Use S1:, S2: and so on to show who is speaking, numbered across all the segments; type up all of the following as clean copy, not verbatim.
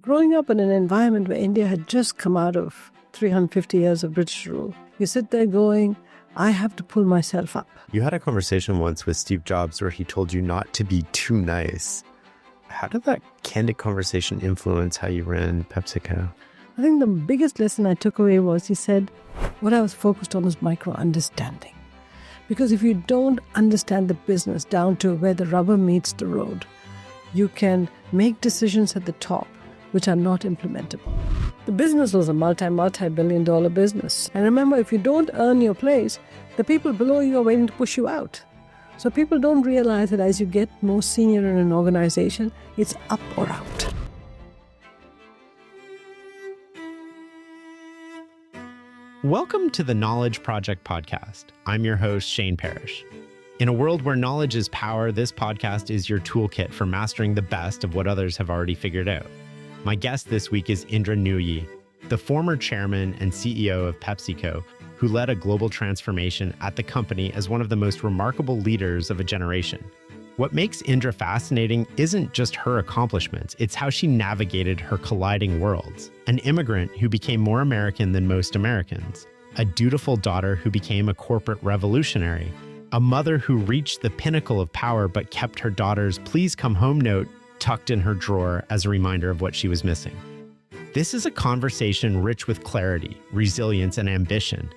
S1: Growing up in an environment where India had just come out of 350 years of British rule, you sit there going, I have to pull myself up.
S2: You had a conversation once with Steve Jobs where he told you not to be too nice. How did that candid conversation influence how you ran PepsiCo?
S1: I think the biggest lesson I took away was he said, what I was focused on was micro-understanding. Because if you don't understand the business down to where the rubber meets the road, you can make decisions at the top which are not implementable. The business was a multi-billion dollar business. And remember, if you don't earn your place, the people below you are waiting to push you out. So people don't realize that as you get more senior in an organization, it's up or out.
S3: Welcome to the Knowledge Project podcast. I'm your host, Shane Parrish. In a world where knowledge is power, this podcast is your toolkit for mastering the best of what others have already figured out. My guest this week is Indra Nooyi, the former chairman and CEO of PepsiCo, who led a global transformation at the company as one of the most remarkable leaders of a generation. What makes Indra fascinating isn't just her accomplishments, it's how she navigated her colliding worlds. An immigrant who became more American than most Americans, a dutiful daughter who became a corporate revolutionary, a mother who reached the pinnacle of power but kept her daughter's "please come home" note tucked in her drawer as a reminder of what she was missing. This is a conversation rich with clarity, resilience, and ambition.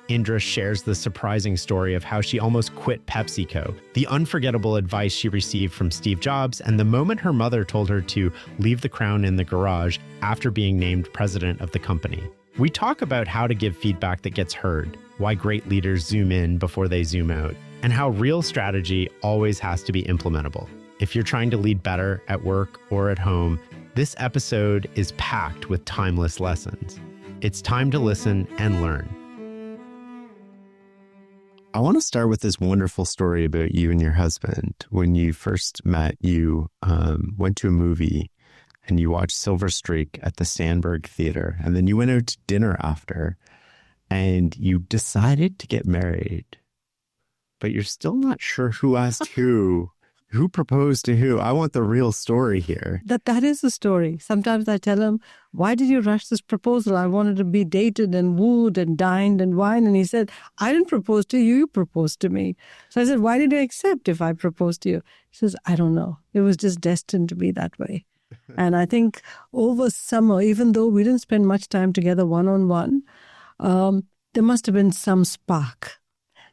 S3: Indra shares the surprising story of how she almost quit PepsiCo, the unforgettable advice she received from Steve Jobs, and the moment her mother told her to leave the crown in the garage after being named president of the company. We talk about how to give feedback that gets heard, why great leaders zoom in before they zoom out, and how real strategy always has to be implementable. If you're trying to lead better at work or at home, this episode is packed with timeless lessons. It's time to listen and learn.
S2: I want to start with this wonderful story about you and your husband. When you first met, you went to a movie and you watched Silver Streak at the Sandberg Theater, and then you went out to dinner after and you decided to get married, but you're still not sure who asked who. Who proposed to who? I want the real story here.
S1: That is the story. Sometimes I tell him, why did you rush this proposal? I wanted to be dated and wooed and dined and wined. And he said, I didn't propose to you, you proposed to me. So I said, why did you accept if I proposed to you? He says, I don't know. It was just destined to be that way. And I think over summer, even though we didn't spend much time together one-on-one, there must have been some spark.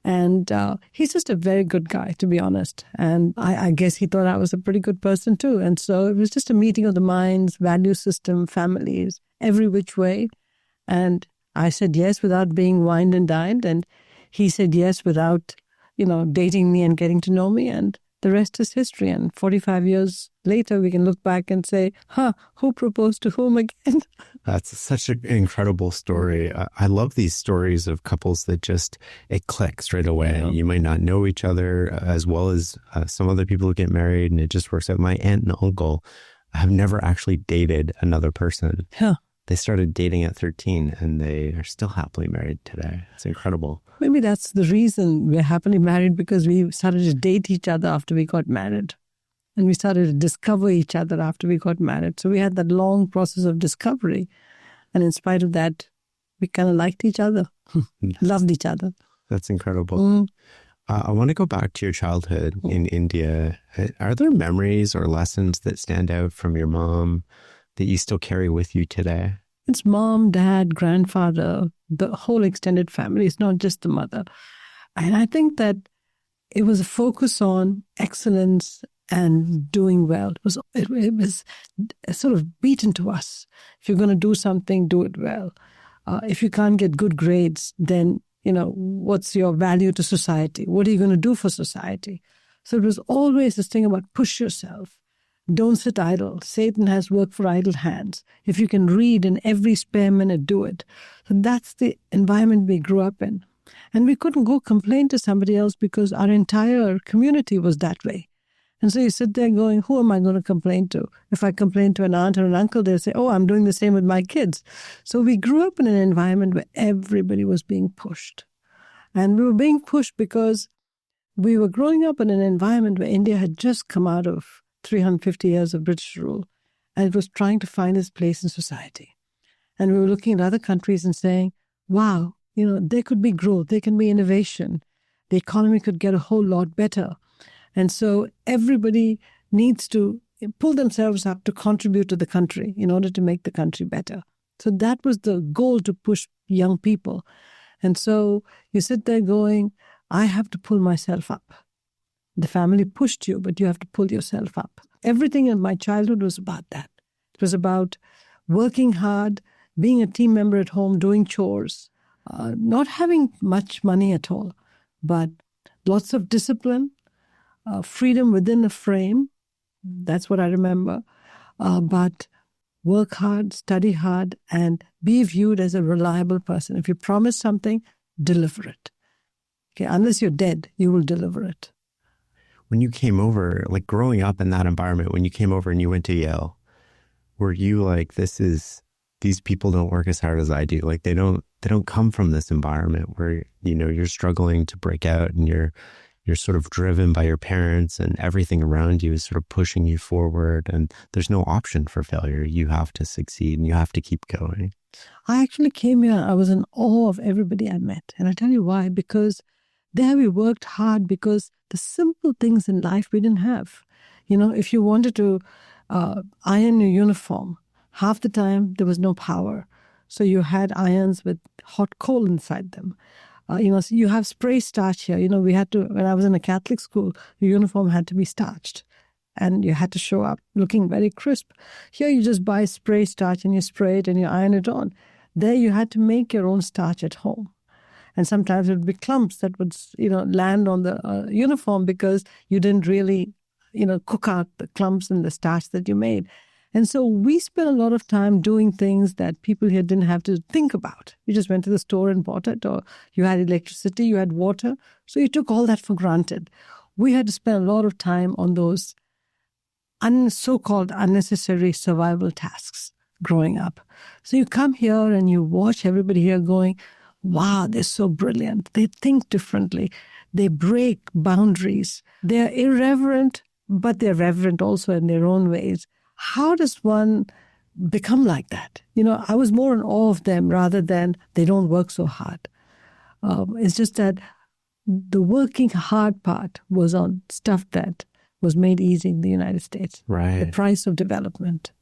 S1: And he's just a very good guy, to be honest. And I guess he thought I was a pretty good person too. And so it was just a meeting of the minds, value system, families, every which way. And I said yes without being wined and dined. And he said yes without, dating me and getting to know me. And the rest is history. And 45 years later, we can look back and say, who proposed to whom again?
S2: That's such an incredible story. I love these stories of couples that it clicks right away. Yeah. You might not know each other as well as some other people who get married, and it just works out. My aunt and uncle have never actually dated another person.
S1: Yeah.
S2: They started dating at 13 and they are still happily married today. It's incredible.
S1: Maybe that's the reason we're happily married, because we started to date each other after we got married. And we started to discover each other after we got married. So we had that long process of discovery. And in spite of that, we kind of liked each other, loved each other.
S2: That's incredible. I want to go back to your childhood in India. Are there memories or lessons that stand out from your mom that you still carry with you today?
S1: It's mom, dad, grandfather, the whole extended family. It's not just the mother. And I think that it was a focus on excellence and doing well. It was sort of beaten to us. If you're going to do something, do it well. If you can't get good grades, then, what's your value to society? What are you going to do for society? So it was always this thing about push yourself. Don't sit idle. Satan has work for idle hands. If you can read in every spare minute, do it. So that's the environment we grew up in. And we couldn't go complain to somebody else because our entire community was that way. And so you sit there going, who am I going to complain to? If I complain to an aunt or an uncle, they'll say, oh, I'm doing the same with my kids. So we grew up in an environment where everybody was being pushed. And we were being pushed because we were growing up in an environment where India had just come out of 350 years of British rule. and it was trying to find its place in society. And we were looking at other countries and saying, wow, there could be growth, there can be innovation. The economy could get a whole lot better. And so everybody needs to pull themselves up to contribute to the country in order to make the country better. So that was the goal, to push young people. And so you sit there going, I have to pull myself up. The family pushed you, but you have to pull yourself up. Everything in my childhood was about that. It was about working hard, being a team member at home, doing chores, not having much money at all, but lots of discipline, freedom within a frame. That's what I remember. But work hard, study hard, and be viewed as a reliable person. If you promise something, deliver it. Okay, unless you're dead, you will deliver it.
S2: When you came over, like growing up in that environment, when you came over and you went to Yale, were you like, these people don't work as hard as I do? Like they don't come from this environment where, you're struggling to break out and you're sort of driven by your parents and everything around you is sort of pushing you forward and there's no option for failure. You have to succeed and you have to keep going.
S1: I actually came here, I was in awe of everybody I met. And I tell you why, because there we worked hard because the simple things in life we didn't have. If you wanted to iron your uniform, half the time there was no power. So you had irons with hot coal inside them. So you have spray starch here. We had to, when I was in a Catholic school, the uniform had to be starched and you had to show up looking very crisp. Here you just buy spray starch and you spray it and you iron it on. There you had to make your own starch at home. And sometimes it would be clumps that would, land on the uniform because you didn't really, cook out the clumps in the starch that you made. And so we spent a lot of time doing things that people here didn't have to think about. You just went to the store and bought it, or you had electricity, you had water. So you took all that for granted. We had to spend a lot of time on those so-called unnecessary survival tasks growing up. So you come here and you watch everybody here going, wow, they're so brilliant. They think differently. They break boundaries. They're irreverent, but they're reverent also in their own ways. How does one become like that? I was more in awe of them rather than they don't work so hard. It's just that the working hard part was on stuff that was made easy in the United States.
S2: Right.
S1: The price of development.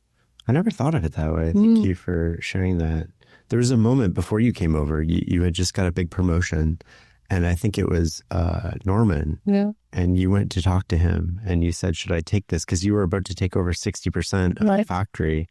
S2: I never thought of it that way. Thank you for sharing that. There was a moment before you came over, you had just got a big promotion. And I think it was Norman. Yeah. And you went to talk to him and you said, should I take this? Because you were about to take over 60% of the factory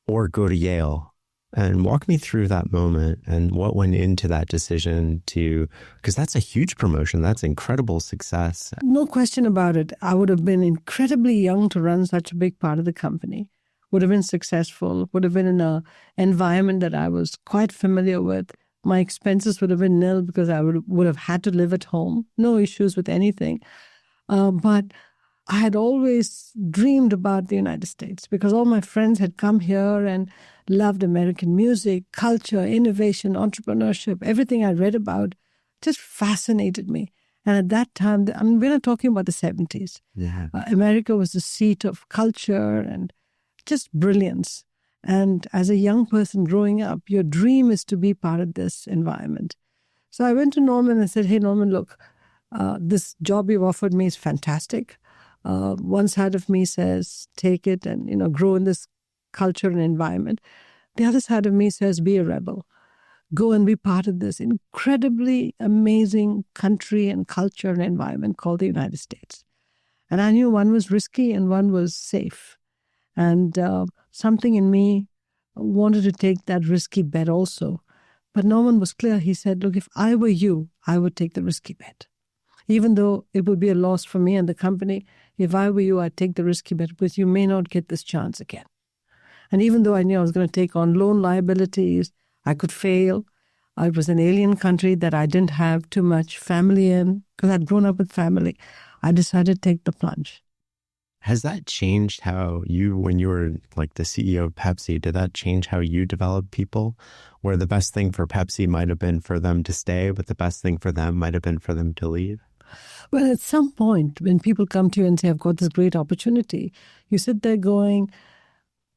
S2: or go to Yale. And walk me through that moment and what went into that decision because that's a huge promotion. That's incredible success.
S1: No question about it. I would have been incredibly young to run such a big part of the company. Would have been successful, would have been in an environment that I was quite familiar with. My expenses would have been nil because I would have had to live at home. No issues with anything. But I had always dreamed about the United States because all my friends had come here and loved American music, culture, innovation, entrepreneurship. Everything I read about just fascinated me. And at that time, we're not talking about the 70s. Yeah. America was the seat of culture and just brilliance. And as a young person growing up, your dream is to be part of this environment. So I went to Norman and said, hey, Norman, look, this job you've offered me is fantastic. One side of me says, take it and, grow in this culture and environment. The other side of me says, be a rebel. Go and be part of this incredibly amazing country and culture and environment called the United States. And I knew one was risky and one was safe. And something in me wanted to take that risky bet also. But Norman was clear. He said, look, if I were you, I would take the risky bet. Even though it would be a loss for me and the company, if I were you, I'd take the risky bet because you may not get this chance again. And even though I knew I was going to take on loan liabilities, I could fail. I was an alien country that I didn't have too much family in because I'd grown up with family. I decided to take the plunge.
S2: Has that changed how when you were like the CEO of Pepsi, did that change how you develop people? Where the best thing for Pepsi might have been for them to stay, but the best thing for them might have been for them to leave?
S1: Well, at some point, when people come to you and say, I've got this great opportunity, you sit there going,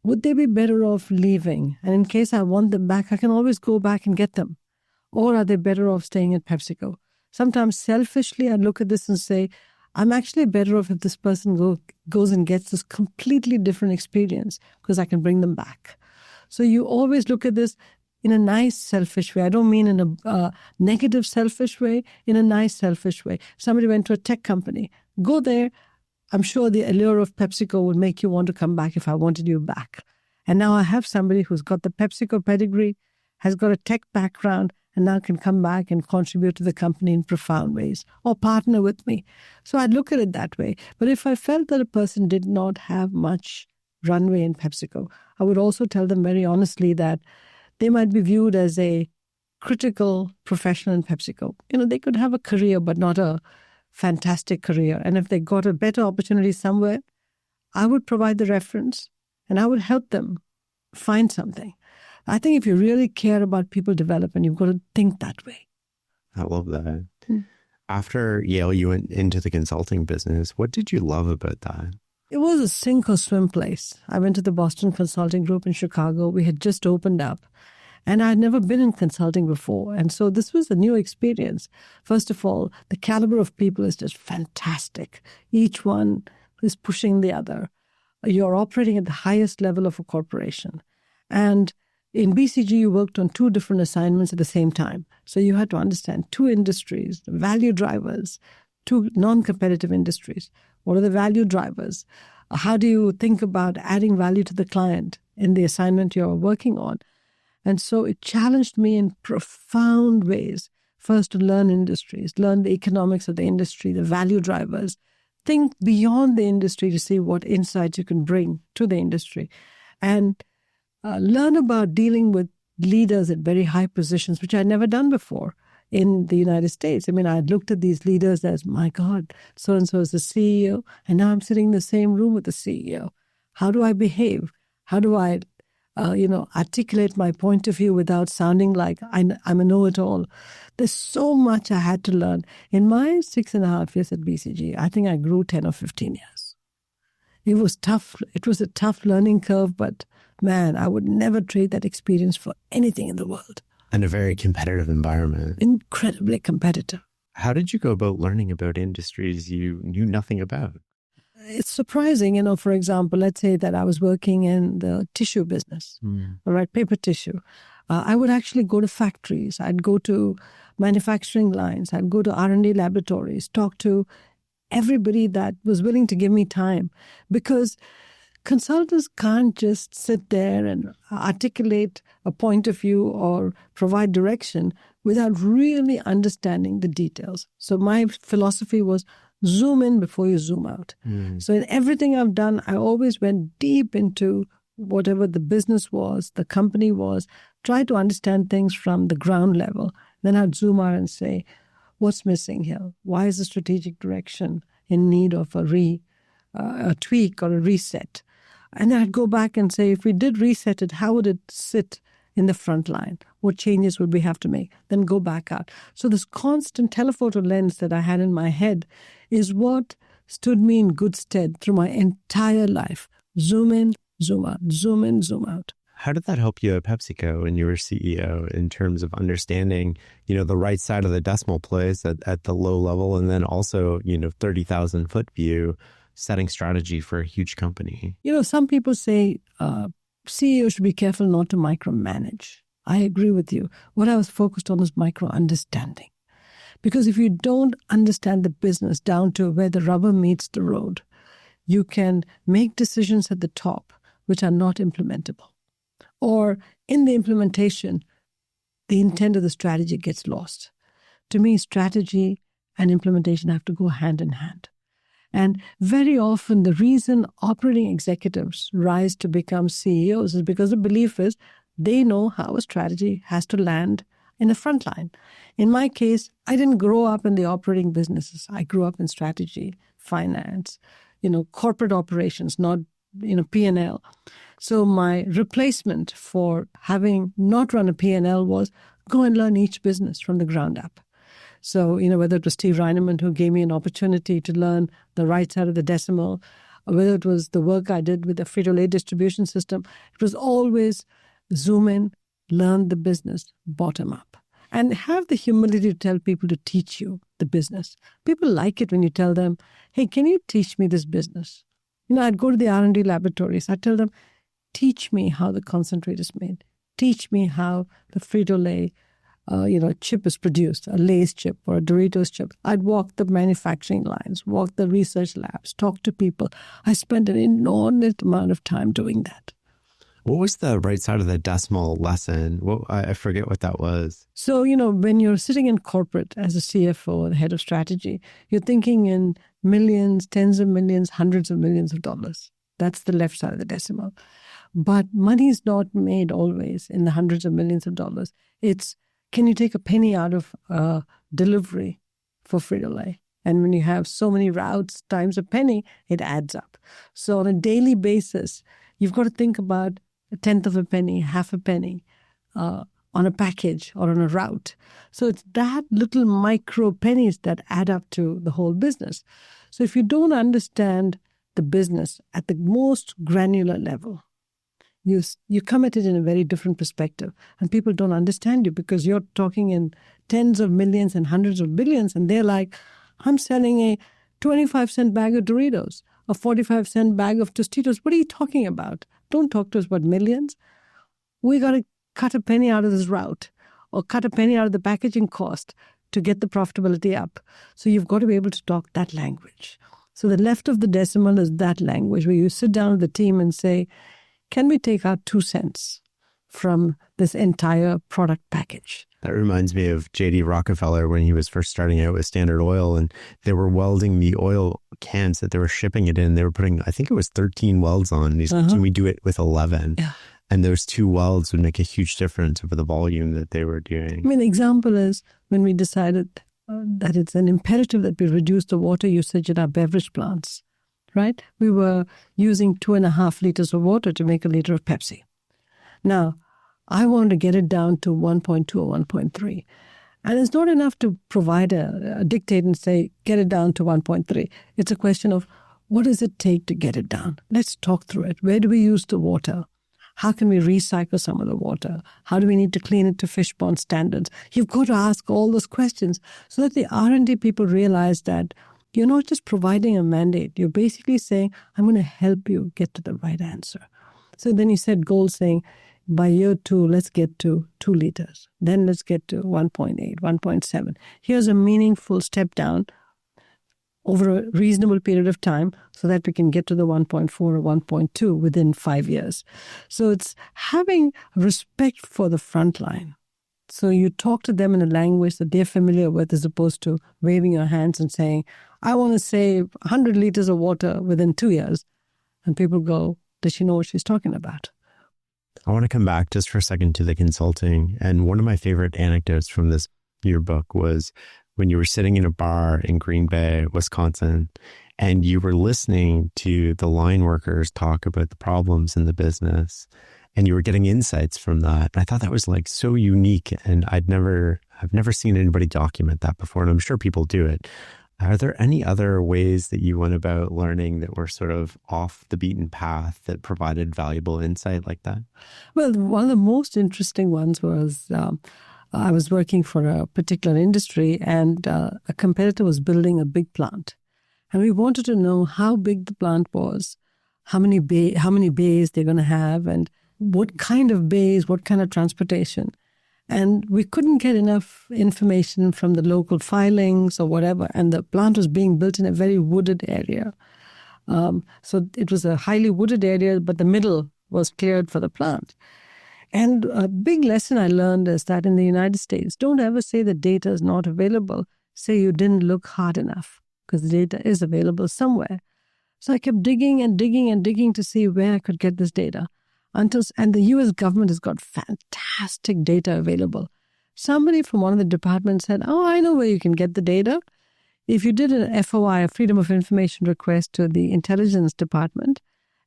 S1: would they be better off leaving? And in case I want them back, I can always go back and get them. Or are they better off staying at PepsiCo? Sometimes selfishly, I look at this and say, I'm actually better off if this person goes and gets this completely different experience because I can bring them back. So you always look at this in a nice, selfish way. I don't mean in a negative, selfish way, in a nice, selfish way. Somebody went to a tech company. Go there. I'm sure the allure of PepsiCo would make you want to come back if I wanted you back. And now I have somebody who's got the PepsiCo pedigree, has got a tech background, and now can come back and contribute to the company in profound ways or partner with me. So I'd look at it that way. But if I felt that a person did not have much runway in PepsiCo, I would also tell them very honestly that they might be viewed as a critical professional in PepsiCo. They could have a career, but not a fantastic career. And if they got a better opportunity somewhere, I would provide the reference and I would help them find something. I think if you really care about people development, you've got to think that way.
S2: I love that. After Yale, you went into the consulting business. What did you love about that?
S1: It was a sink or swim place. I went to the Boston Consulting Group in Chicago. We had just opened up. And I'd never been in consulting before. And so this was a new experience. First of all, the caliber of people is just fantastic. Each one is pushing the other. You're operating at the highest level of a corporation. And in BCG, you worked on 2 different assignments at the same time. So you had to understand 2 industries, the value drivers, 2 non-competitive industries. What are the value drivers? How do you think about adding value to the client in the assignment you're working on? And so it challenged me in profound ways. First, to learn industries, learn the economics of the industry, the value drivers. Think beyond the industry to see what insights you can bring to the industry. And learn about dealing with leaders at very high positions, which I'd never done before in the United States. I mean, I had looked at these leaders as, my God, so-and-so is the CEO, and now I'm sitting in the same room with the CEO. How do I behave? How do I, articulate my point of view without sounding like I'm a know-it-all? There's so much I had to learn. In my 6.5 years at BCG, I think I grew 10 or 15 years. It was tough. It was a tough learning curve, but man, I would never trade that experience for anything in the world.
S2: And a very competitive environment.
S1: Incredibly competitive.
S2: How did you go about learning about industries you knew nothing about?
S1: It's surprising, for example, let's say that I was working in the tissue business, all right, paper tissue. I would actually go to factories. I'd go to manufacturing lines. I'd go to R&D laboratories, talk to everybody that was willing to give me time, because consultants can't just sit there and articulate a point of view or provide direction without really understanding the details. So my philosophy was zoom in before you zoom out. So in everything I've done, I always went deep into whatever the business was, the company was, try to understand things from the ground level. Then I'd zoom out and say, what's missing here? Why is the strategic direction in need of a tweak or a reset? And then I'd go back and say, if we did reset it, how would it sit in the front line? What changes would we have to make? Then go back out. So this constant telephoto lens that I had in my head is what stood me in good stead through my entire life. Zoom in, zoom out, zoom in, zoom out.
S2: How did that help you at PepsiCo when you were CEO in terms of understanding, the right side of the decimal place at the low level, and then also, 30,000 foot view, setting strategy for a huge company?
S1: Some people say CEOs should be careful not to micromanage. I agree with you. What I was focused on was micro-understanding. Because if you don't understand the business down to where the rubber meets the road, you can make decisions at the top which are not implementable. Or in the implementation, the intent of the strategy gets lost. To me, strategy and implementation have to go hand in hand. And very often the reason operating executives rise to become CEOs is because the belief is they know how a strategy has to land in the front line. In my case, I didn't grow up in the operating businesses. I grew up in strategy, finance, corporate operations, not, P&L. So my replacement for having not run a P&L was go and learn each business from the ground up. So, whether it was Steve Reinemund who gave me an opportunity to learn the right side of the decimal, or whether it was the work I did with the Frito-Lay distribution system, it was always zoom in, learn the business, bottom up. And have the humility to tell people to teach you the business. People like it when you tell them, hey, can you teach me this business? I'd go to the R&D laboratories. I'd tell them, teach me how the concentrate is made. Teach me how the Frito-Lay chip is produced, a Lay's chip or a Doritos chip. I'd walk the manufacturing lines, walk the research labs, talk to people. I spent an inordinate amount of time doing that.
S2: What was the right side of the decimal lesson? I forget what that was.
S1: So, when you're sitting in corporate as a CFO or the head of strategy, you're thinking in millions, tens of millions, hundreds of millions of dollars. That's the left side of the decimal. But money is not made always in the hundreds of millions of dollars. It's, can you take a penny out of delivery for Frito-Lay? And when you have so many routes times a penny, it adds up. So on a daily basis, you've got to think about a tenth of a penny, half a penny on a package or on a route. So it's that little micro pennies that add up to the whole business. So if you don't understand the business at the most granular level, you come at it in a very different perspective. And people don't understand you because you're talking in tens of millions and hundreds of billions. And they're like, I'm selling a 25-cent bag of Doritos, a 45-cent bag of Tostitos. What are you talking about? Don't talk to us about millions. We got to cut a penny out of this route or cut a penny out of the packaging cost to get the profitability up. So you've got to be able to talk that language. So the left of the decimal is that language where you sit down with the team and say, can we take out 2 cents from this entire product package?
S2: That reminds me of J.D. Rockefeller when he was first starting out with Standard Oil, and they were welding the oil cans that they were shipping it in. They were putting, I think it was 13 welds on. Can we do it with 11?
S1: Yeah.
S2: And those 2 welds would make a huge difference over the volume that they were doing.
S1: The example is when we decided that it's an imperative that we reduce the water usage in our beverage plants, right? We were using 2.5 liters of water to make a liter of Pepsi. Now, I wanted to get it down to 1.2 or 1.3. And it's not enough to provide a dictate and say, get it down to 1.3. It's a question of what does it take to get it down? Let's talk through it. Where do we use the water? How can we recycle some of the water? How do we need to clean it to fish pond standards? You've got to ask all those questions so that the R&D people realize that you're not just providing a mandate. You're basically saying, I'm going to help you get to the right answer. So then you set goals saying, by year 2, let's get to 2 liters. Then let's get to 1.8, 1.7. Here's a meaningful step down over a reasonable period of time so that we can get to the 1.4 or 1.2 within 5 years. So it's having respect for the front line. So you talk to them in a language that they're familiar with as opposed to waving your hands and saying, I want to save 100 liters of water within 2 years. And people go, does she know what she's talking about?
S2: I want to come back just for a second to the consulting. And one of my favorite anecdotes from your book was when you were sitting in a bar in Green Bay, Wisconsin, and you were listening to the line workers talk about the problems in the business, and you were getting insights from that. And I thought that was like so unique, and I've never seen anybody document that before, and I'm sure people do it. Are there any other ways that you went about learning that were sort of off the beaten path that provided valuable insight like that?
S1: Well, one of the most interesting ones was I was working for a particular industry, and a competitor was building a big plant. And we wanted to know how big the plant was, how many bays they're going to have, and what kind of bays, what kind of transportation. And we couldn't get enough information from the local filings or whatever. And the plant was being built in a very wooded area. So it was a highly wooded area, but the middle was cleared for the plant. And a big lesson I learned is that in the United States, don't ever say the data is not available. Say you didn't look hard enough, because the data is available somewhere. So I kept digging and digging and digging to see where I could get this data. And the U.S. government has got fantastic data available. Somebody from one of the departments said, I know where you can get the data. If you did an FOI, a Freedom of Information request to the intelligence department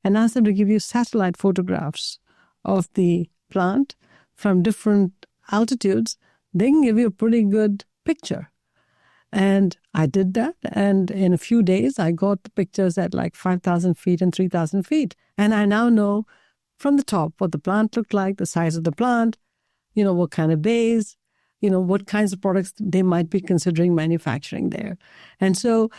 S1: and asked them to give you satellite photographs of the plant from different altitudes, they can give you a pretty good picture. And I did that. And in a few days, I got the pictures at like 5,000 feet and 3,000 feet. And I now know from the top what the plant looked like, the size of the plant, what kind of bays, what kinds of products they might be considering manufacturing there. And so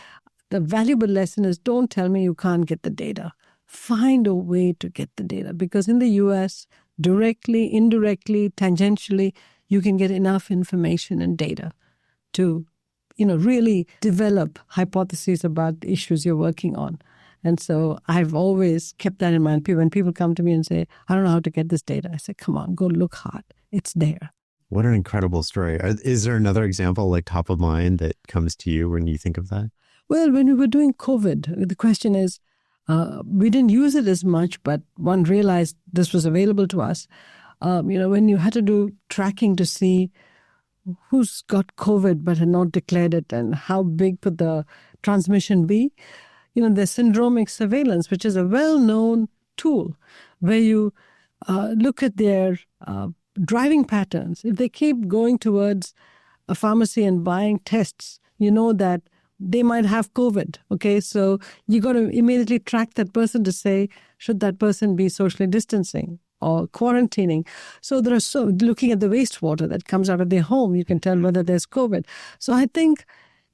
S1: the valuable lesson is, don't tell me you can't get the data. Find a way to get the data. Because in the US, directly, indirectly, tangentially, you can get enough information and data to really develop hypotheses about the issues you're working on. And so I've always kept that in mind. When people come to me and say, I don't know how to get this data, I say, come on, go look hard. It's there.
S2: What an incredible story. Is there another example like top of mind that comes to you when you think of that?
S1: Well, when we were doing COVID, the question is, we didn't use it as much, but one realized this was available to us. When you had to do tracking to see who's got COVID but had not declared it and how big could the transmission be, there's syndromic surveillance, which is a well-known tool where you look at their driving patterns. If they keep going towards a pharmacy and buying tests, you know that they might have COVID, okay? So you got to immediately track that person to say, should that person be socially distancing or quarantining? So looking at the wastewater that comes out of their home, you can tell whether there's COVID. So I think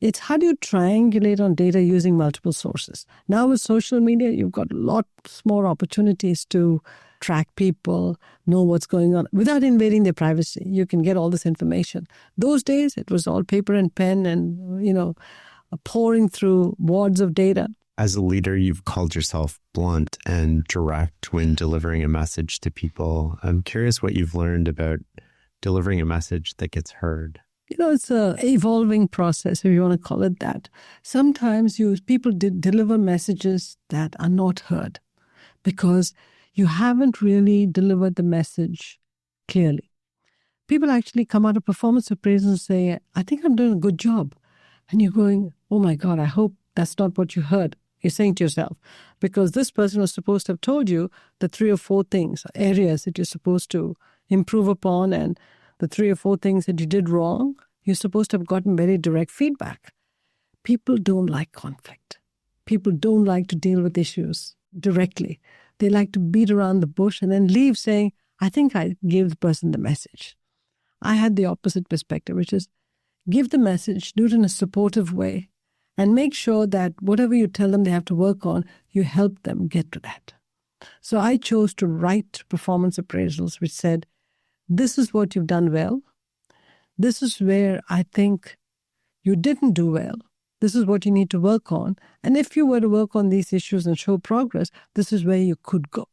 S1: it's how do you triangulate on data using multiple sources? Now with social media, you've got lots more opportunities to track people, know what's going on without invading their privacy. You can get all this information. Those days, it was all paper and pen and, pouring through wads of data.
S2: As a leader, you've called yourself blunt and direct when delivering a message to people. I'm curious what you've learned about delivering a message that gets heard.
S1: It's an evolving process, if you want to call it that. Sometimes people deliver messages that are not heard because you haven't really delivered the message clearly. People actually come out of performance appraisal and say, I think I'm doing a good job. And you're going, oh my God, I hope that's not what you heard. You're saying to yourself, because this person was supposed to have told you the 3 or 4 things, areas that you're supposed to improve upon, and the 3 or 4 things that you did wrong, you're supposed to have gotten very direct feedback. People don't like conflict. People don't like to deal with issues directly. They like to beat around the bush and then leave saying, I think I gave the person the message. I had the opposite perspective, which is give the message, do it in a supportive way, and make sure that whatever you tell them they have to work on, you help them get to that. So I chose to write performance appraisals which said, this is what you've done well. This is where I think you didn't do well. This is what you need to work on. And if you were to work on these issues and show progress, this is where you could go.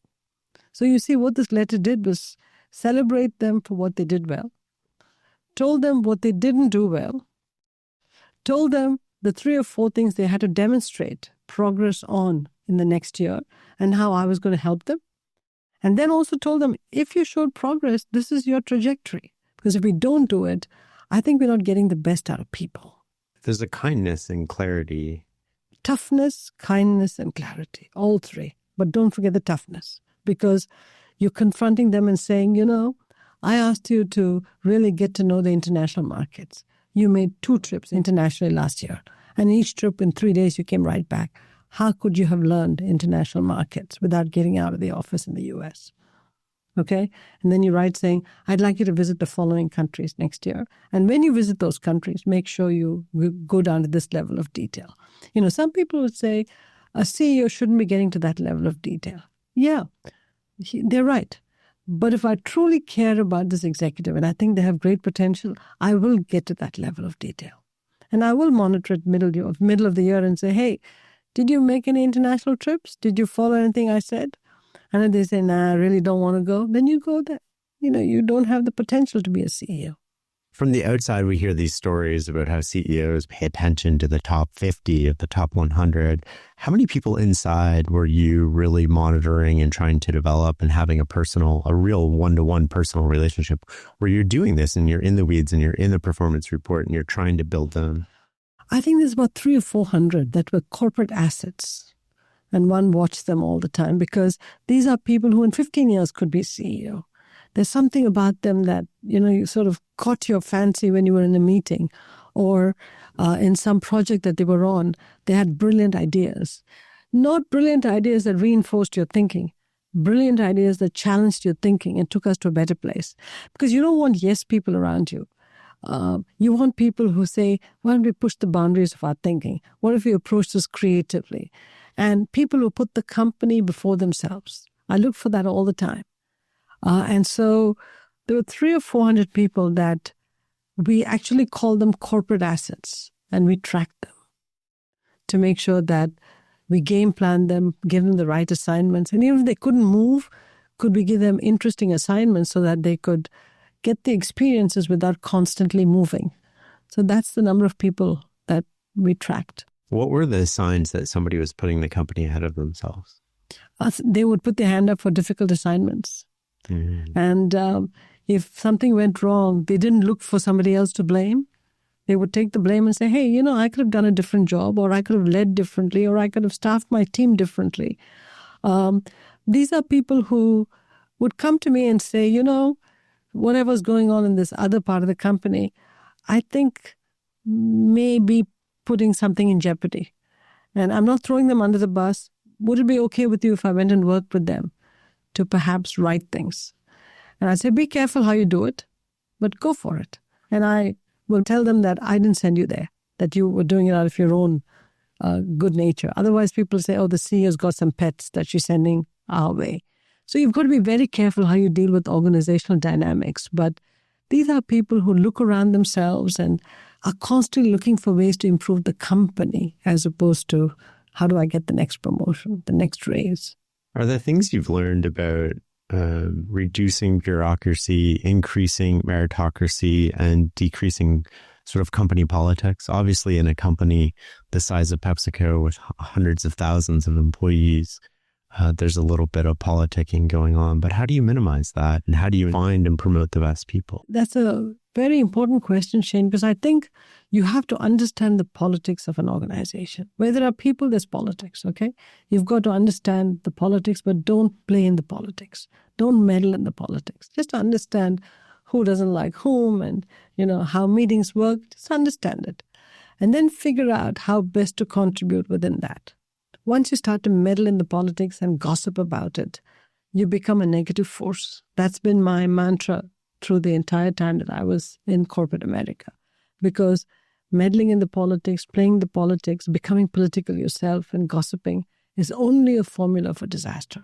S1: So you see, what this letter did was celebrate them for what they did well, told them what they didn't do well, told them the 3 or 4 things they had to demonstrate progress on in the next year and how I was going to help them. And then also told them, if you showed progress, this is your trajectory. Because if we don't do it, I think we're not getting the best out of people.
S2: There's a kindness and clarity.
S1: Toughness, kindness, and clarity, all 3. But don't forget the toughness, because you're confronting them and saying, I asked you to really get to know the international markets. You made 2 trips internationally last year, and each trip in 3 days you came right back. How could you have learned international markets without getting out of the office in the US? Okay? And then you write saying, I'd like you to visit the following countries next year. And when you visit those countries, make sure you go down to this level of detail. Some people would say, a CEO shouldn't be getting to that level of detail. Yeah, they're right. But if I truly care about this executive and I think they have great potential, I will get to that level of detail. And I will monitor it middle of the year and say, hey, did you make any international trips? Did you follow anything I said? And if they say, nah, I really don't want to go, then you go there. You don't have the potential to be a CEO.
S2: From the outside, we hear these stories about how CEOs pay attention to the top 50 of the top 100. How many people inside were you really monitoring and trying to develop and having a real one-to-one personal relationship where you're doing this and you're in the weeds and you're in the performance report and you're trying to build them?
S1: I think there's about 300 or 400 that were corporate assets. And one watched them all the time because these are people who in 15 years could be CEO. There's something about them that, you sort of caught your fancy when you were in a meeting, or in some project that they were on, they had brilliant ideas. Not brilliant ideas that reinforced your thinking, brilliant ideas that challenged your thinking and took us to a better place. Because you don't want yes people around you. You want people who say, why don't we push the boundaries of our thinking? What if we approach this creatively? And people who put the company before themselves. I look for that all the time. And so there were 300 or 400 people that we actually call them corporate assets, and we track them to make sure that we game plan them, give them the right assignments. And even if they couldn't move, could we give them interesting assignments so that they could get the experiences without constantly moving? So that's the number of people that we tracked.
S2: What were the signs that somebody was putting the company ahead of themselves?
S1: They would put their hand up for difficult assignments. Mm-hmm. And if something went wrong, they didn't look for somebody else to blame. They would take the blame and say, hey, I could have done a different job, or I could have led differently, or I could have staffed my team differently. These are people who would come to me and say, whatever's going on in this other part of the company, I think may be putting something in jeopardy. And I'm not throwing them under the bus. Would it be okay with you if I went and worked with them to perhaps right things? And I say, be careful how you do it, but go for it. And I will tell them that I didn't send you there, that you were doing it out of your own good nature. Otherwise, people say, oh, the CEO's got some pets that she's sending our way. So you've got to be very careful how you deal with organizational dynamics. But these are people who look around themselves and are constantly looking for ways to improve the company, as opposed to how do I get the next promotion, the next raise.
S2: Are there things you've learned about reducing bureaucracy, increasing meritocracy, and decreasing sort of company politics? Obviously, in a company the size of PepsiCo with hundreds of thousands of employees, there's a little bit of politicking going on. But how do you minimize that? And how do you find and promote the best people?
S1: That's a very important question, Shane, because I think you have to understand the politics of an organization. Where there are people, there's politics, okay? You've got to understand the politics, but don't play in the politics. Don't meddle in the politics. Just understand who doesn't like whom and, how meetings work. Just understand it. And then figure out how best to contribute within that. Once you start to meddle in the politics and gossip about it, you become a negative force. That's been my mantra through the entire time that I was in corporate America. Because meddling in the politics, playing the politics, becoming political yourself and gossiping is only a formula for disaster.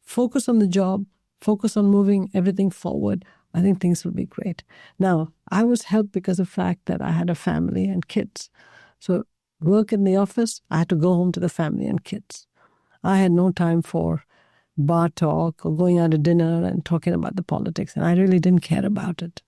S1: Focus on the job, focus on moving everything forward. I think things will be great. Now, I was helped because of the fact that I had a family and kids. So work in the office, I had to go home to the family and kids. I had no time for bar talk or going out to dinner and talking about the politics, and I really didn't care about it.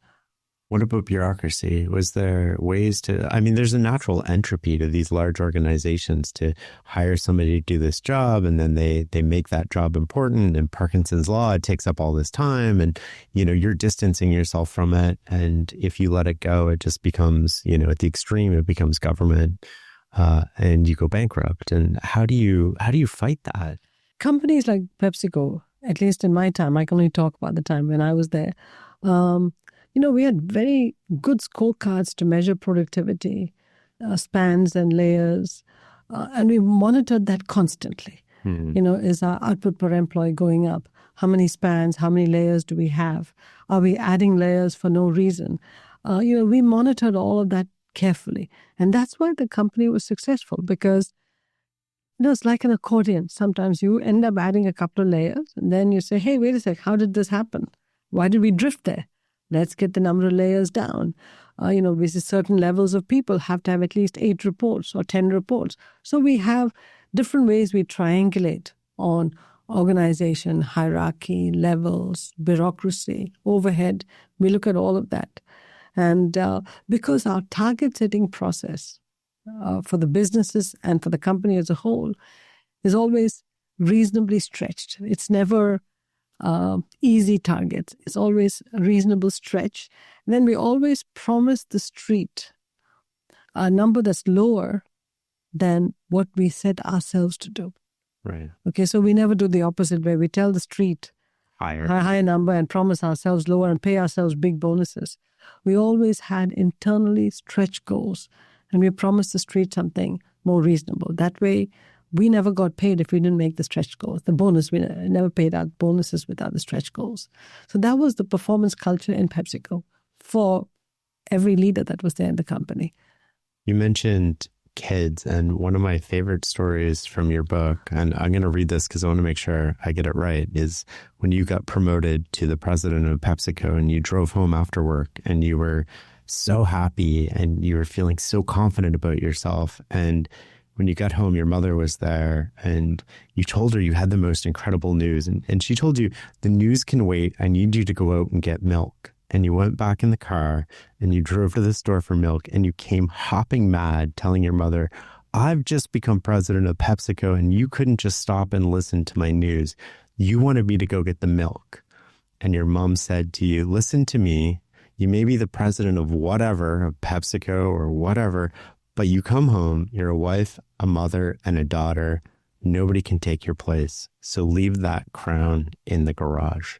S2: What about bureaucracy? Was there ways there's a natural entropy to these large organizations to hire somebody to do this job, and then they make that job important, and Parkinson's law, it takes up all this time, and you're distancing yourself from it, and if you let it go, it just becomes, at the extreme, it becomes government, and you go bankrupt. And how do you fight that?
S1: Companies like PepsiCo, at least in my time, I can only talk about the time when I was there, we had very good scorecards to measure productivity, spans and layers, and we monitored that constantly. Is our output per employee going up? How many spans, how many layers do we have? Are we adding layers for no reason? We monitored all of that carefully. And that's why the company was successful, because it's like an accordion. Sometimes you end up adding a couple of layers, and then you say, hey, wait a sec, how did this happen? Why did we drift there? Let's get the number of layers down. With certain levels of people have to have at least 8 reports or 10 reports. So we have different ways we triangulate on organization, hierarchy, levels, bureaucracy, overhead. We look at all of that. And because our target setting process for the businesses and for the company as a whole is always reasonably stretched. It's never easy targets. It's always a reasonable stretch. And then we always promise the street a number that's lower than what we set ourselves to do.
S2: Right.
S1: Okay, so we never do the opposite way. We tell the street, higher number and promise ourselves lower and pay ourselves big bonuses. We always had internally stretch goals, and we promised the street something more reasonable. That way, we never got paid if we didn't make the stretch goals. The bonus, we never paid out bonuses without the stretch goals. So that was the performance culture in PepsiCo for every leader that was there in the company.
S2: You mentioned kids, and one of my favorite stories from your book, and I'm going to read this because I want to make sure I get it right, is when you got promoted to the president of PepsiCo and you drove home after work and you were so happy and you were feeling so confident about yourself. And when you got home, your mother was there and you told her you had the most incredible news. And she told you, the news can wait. I need you to go out and get milk. And you went back in the car and you drove to the store for milk and you came hopping mad telling your mother, I've just become president of PepsiCo and you couldn't just stop and listen to my news. You wanted me to go get the milk. And your mom said to you, listen to me. You may be the president of whatever, of PepsiCo or whatever, but you come home, you're a wife, a mother, and a daughter. Nobody can take your place. So leave that crown in the garage.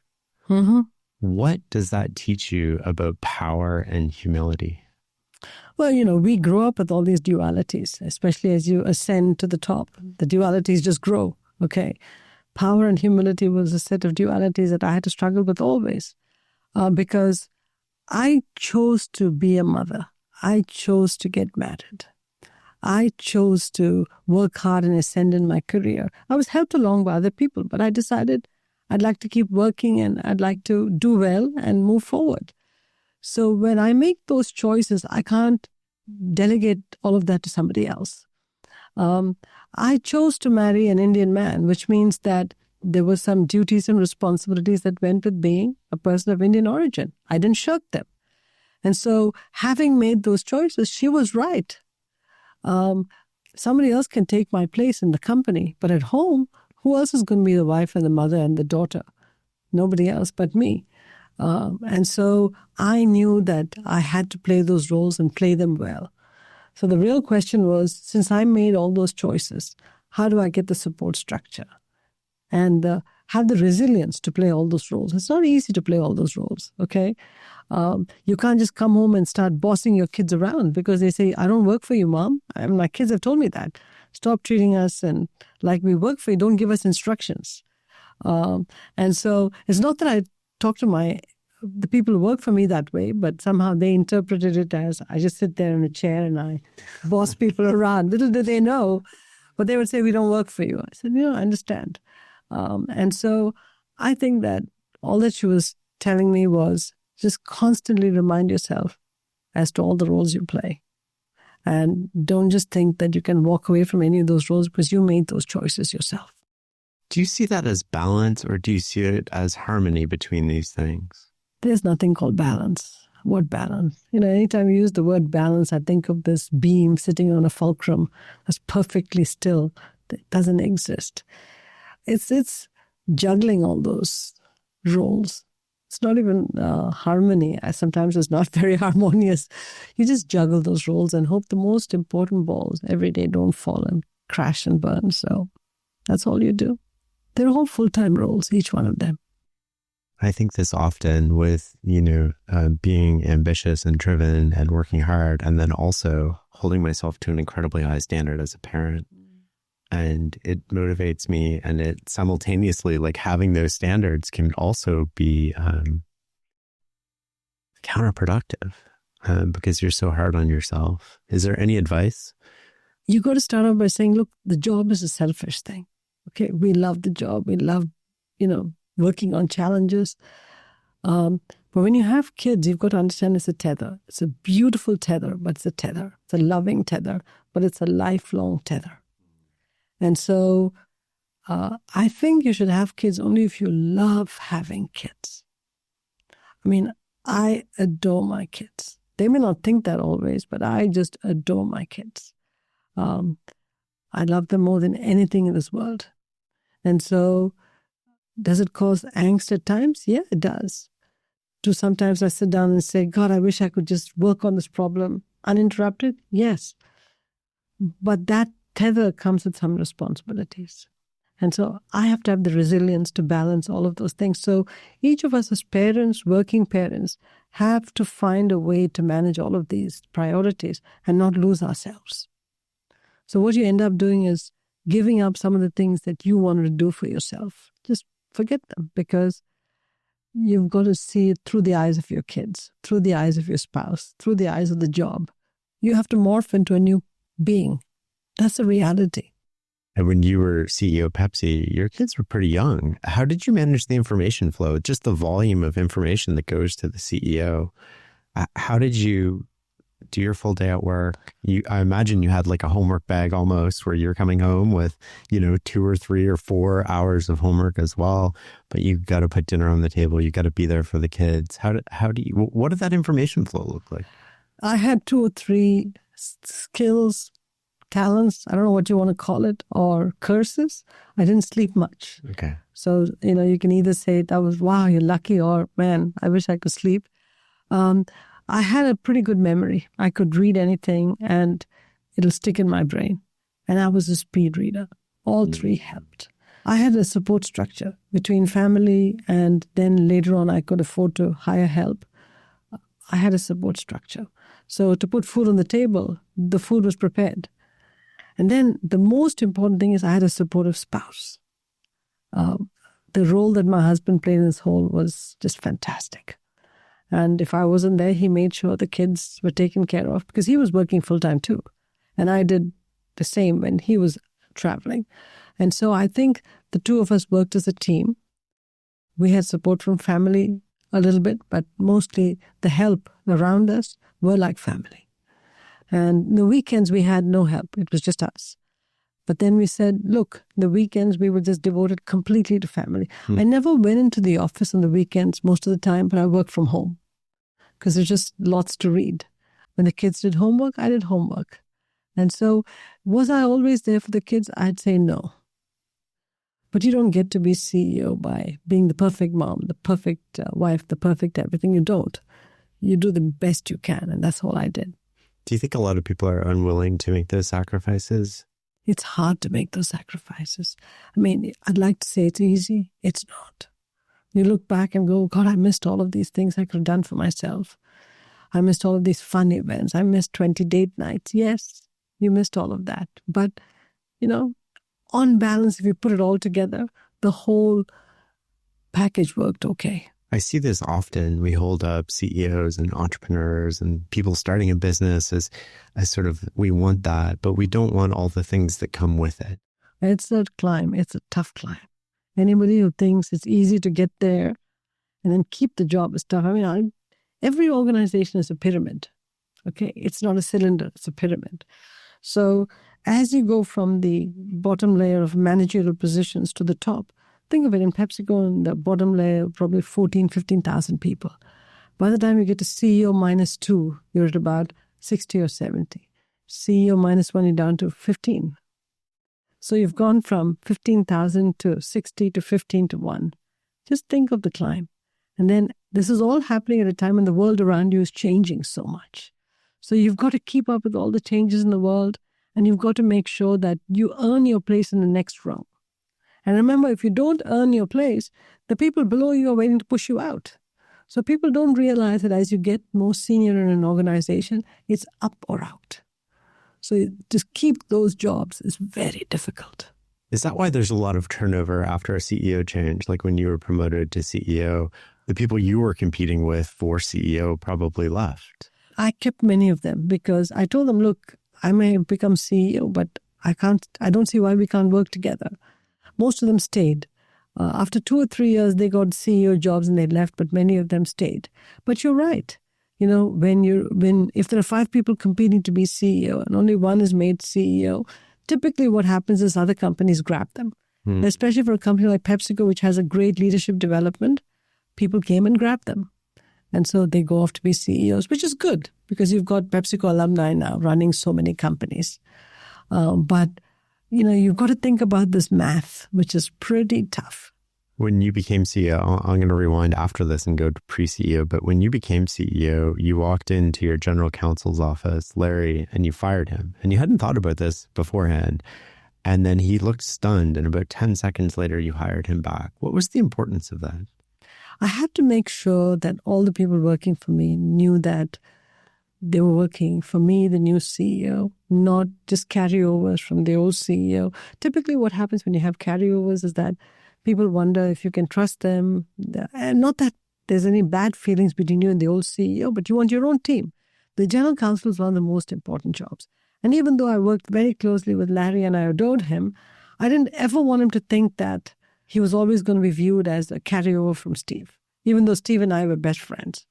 S1: Mm-hmm.
S2: What does that teach you about power and humility?
S1: Well, we grow up with all these dualities, especially as you ascend to the top. The dualities just grow, okay? Power and humility was a set of dualities that I had to struggle with always because I chose to be a mother. I chose to get married. I chose to work hard and ascend in my career. I was helped along by other people, but I decided I'd like to keep working and I'd like to do well and move forward. So when I make those choices, I can't delegate all of that to somebody else. I chose to marry an Indian man, which means that there were some duties and responsibilities that went with being a person of Indian origin. I didn't shirk them. And so having made those choices, she was right. Somebody else can take my place in the company, but at home, who else is going to be the wife and the mother and the daughter? Nobody else but me. And so I knew that I had to play those roles and play them well. So the real question was, since I made all those choices, how do I get the support structure and have the resilience to play all those roles? It's not easy to play all those roles, okay? You can't just come home and start bossing your kids around because they say, I don't work for you, Mom. My kids have told me that. Stop treating us and like we work for you. Don't give us instructions. And so it's not that I talk to the people who work for me that way, but somehow they interpreted it as I just sit there in a chair and I boss people around. Little did they know, but they would say, we don't work for you. I said, I understand. And so I think that all that she was telling me was just constantly remind yourself as to all the roles you play. And don't just think that you can walk away from any of those roles because you made those choices yourself.
S2: Do you see that as balance or do you see it as harmony between these things?
S1: There's nothing called balance. What balance? Anytime you use the word balance, I think of this beam sitting on a fulcrum that's perfectly still. It doesn't exist. It's juggling all those roles. It's not even harmony. Sometimes it's not very harmonious. You just juggle those roles and hope the most important balls every day don't fall and crash and burn. So that's all you do. They're all full-time roles, each one of them.
S2: I think this often with, being ambitious and driven and working hard, and then also holding myself to an incredibly high standard as a parent. And it motivates me, and it simultaneously, like having those standards can also be counterproductive because you're so hard on yourself. Is there any advice?
S1: You got to start off by saying, look, the job is a selfish thing. Okay, we love the job. We love, working on challenges. But when you have kids, you've got to understand it's a tether. It's a beautiful tether, but it's a tether. It's a loving tether, but it's a lifelong tether. And so I think you should have kids only if you love having kids. I mean, I adore my kids. They may not think that always, but I just adore my kids. I love them more than anything in this world. And so does it cause angst at times? Yeah, it does. Do sometimes I sit down and say, God, I wish I could just work on this problem uninterrupted? Yes. But that tether comes with some responsibilities. And so I have to have the resilience to balance all of those things. So each of us as parents, working parents, have to find a way to manage all of these priorities and not lose ourselves. So what you end up doing is giving up some of the things that you wanted to do for yourself. Just forget them, because you've got to see it through the eyes of your kids, through the eyes of your spouse, through the eyes of the job. You have to morph into a new being. That's the reality.
S2: And when you were CEO of Pepsi, your kids were pretty young. How did you manage the information flow? Just the volume of information that goes to the CEO. How did you do your full day at work? I imagine you had like a homework bag almost, where you're coming home with, 2 or 3 or 4 hours of homework as well. But you got to put dinner on the table. You got to be there for the kids. What did that information flow look like?
S1: I had 2 or 3 skills, talents, I don't know what you want to call it, or curses. I didn't sleep much.
S2: Okay.
S1: So, you can either say that was, wow, you're lucky, or man, I wish I could sleep. I had a pretty good memory. I could read anything and it'll stick in my brain. And I was a speed reader. All 3 helped. I had a support structure between family, and then later on I could afford to hire help. I had a support structure. So to put food on the table, the food was prepared. And then the most important thing is I had a supportive spouse. The role that my husband played in this whole was just fantastic. And if I wasn't there, he made sure the kids were taken care of, because he was working full-time too. And I did the same when he was traveling. And so I think the 2 of us worked as a team. We had support from family a little bit, but mostly the help around us were like family. And the weekends we had no help. It was just us. But then we said, look, the weekends we were just devoted completely to family. I never went into the office on the weekends most of the time, but I worked from home because there's just lots to read. When the kids did homework, I did homework. And so was I always there for the kids? I'd say no. But you don't get to be CEO by being the perfect mom, the perfect wife, the perfect everything. You don't. You do the best you can, and that's all I did.
S2: Do you think a lot of people are unwilling to make those sacrifices?
S1: It's hard to make those sacrifices. I mean, I'd like to say it's easy. It's not. You look back and go, God, I missed all of these things I could have done for myself. I missed all of these fun events. I missed 20 date nights. Yes, you missed all of that. But, on balance, if you put it all together, the whole package worked okay.
S2: I see this often. We hold up CEOs and entrepreneurs and people starting a business as sort of, we want that, but we don't want all the things that come with it.
S1: It's a climb. It's a tough climb. Anybody who thinks it's easy to get there and then keep the job is tough. I mean, every organization is a pyramid. Okay, it's not a cylinder, it's a pyramid. So as you go from the bottom layer of managerial positions to the top, think of it, in PepsiCo, in the bottom layer, probably 14,000, 15,000 people. By the time you get to CEO -2, you're at about 60 or 70. CEO -1, you're down to 15. So you've gone from 15,000 to 60 to 15 to 1. Just think of the climb. And then this is all happening at a time when the world around you is changing so much. So you've got to keep up with all the changes in the world, and you've got to make sure that you earn your place in the next rung. And remember, if you don't earn your place, the people below you are waiting to push you out. So people don't realize that as you get more senior in an organization, it's up or out. So to keep those jobs is very difficult.
S2: Is that why there's a lot of turnover after a CEO change? Like when you were promoted to CEO, the people you were competing with for CEO probably left.
S1: I kept many of them because I told them, look, I may become CEO, but I don't see why we can't work together. Most of them stayed. After 2 or 3 years, they got CEO jobs and they left, but many of them stayed. But you're right. If there are 5 people competing to be CEO and only one is made CEO, typically what happens is other companies grab them. Especially for a company like PepsiCo, which has a great leadership development, people came and grabbed them. And so they go off to be CEOs, which is good because you've got PepsiCo alumni now running so many companies. But you've got to think about this math, which is pretty tough.
S2: When you became CEO, I'm going to rewind after this and go to pre-CEO, but when you became CEO, you walked into your general counsel's office, Larry, and you fired him. And you hadn't thought about this beforehand. And then he looked stunned, and about 10 seconds later, you hired him back. What was the importance of that?
S1: I had to make sure that all the people working for me knew that they were working for me, the new CEO, not just carryovers from the old CEO. Typically what happens when you have carryovers is that people wonder if you can trust them. And not that there's any bad feelings between you and the old CEO, but you want your own team. The general counsel is one of the most important jobs. And even though I worked very closely with Larry and I adored him, I didn't ever want him to think that he was always going to be viewed as a carryover from Steve, even though Steve and I were best friends.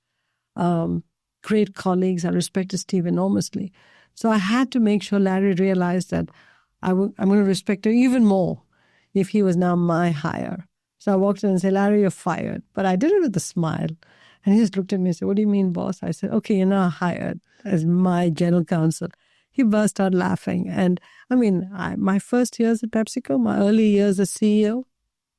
S1: Great colleagues. I respected Steve enormously. So I had to make sure Larry realized that I'm going to respect him even more if he was now my hire. So I walked in and said, Larry, you're fired. But I did it with a smile. And he just looked at me and said, what do you mean, boss? I said, okay, you're now hired as my general counsel. He burst out laughing. And I mean, my first years at PepsiCo, my early years as CEO,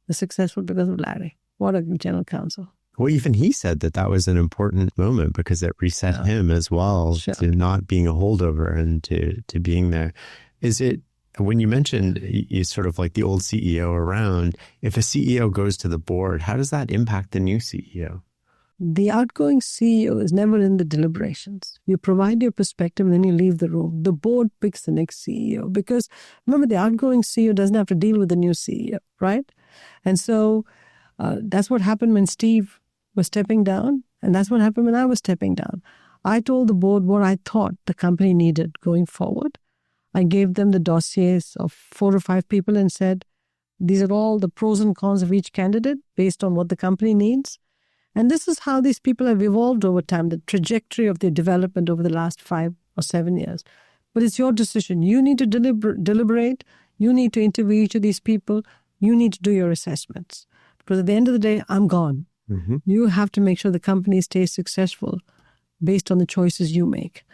S1: were successful because of Larry. What a general counsel.
S2: Well, even he said that was an important moment because it reset him as well to not being a holdover and to being there. Is it, when you mentioned you sort of like the old CEO around, if a CEO goes to the board, how does that impact the new CEO?
S1: The outgoing CEO is never in the deliberations. You provide your perspective and then you leave the room. The board picks the next CEO because remember, the outgoing CEO doesn't have to deal with the new CEO, right? And so that's what happened when Steve was stepping down, and that's what happened when I was stepping down. I told the board what I thought the company needed going forward. I gave them the dossiers of 4 or 5 people and said, these are all the pros and cons of each candidate based on what the company needs. And this is how these people have evolved over time, the trajectory of their development over the last 5 or 7 years. But it's your decision. You need to deliberate. You need to interview each of these people. You need to do your assessments. Because at the end of the day, I'm gone. Mm-hmm. You have to make sure the company stays successful based on the choices you make.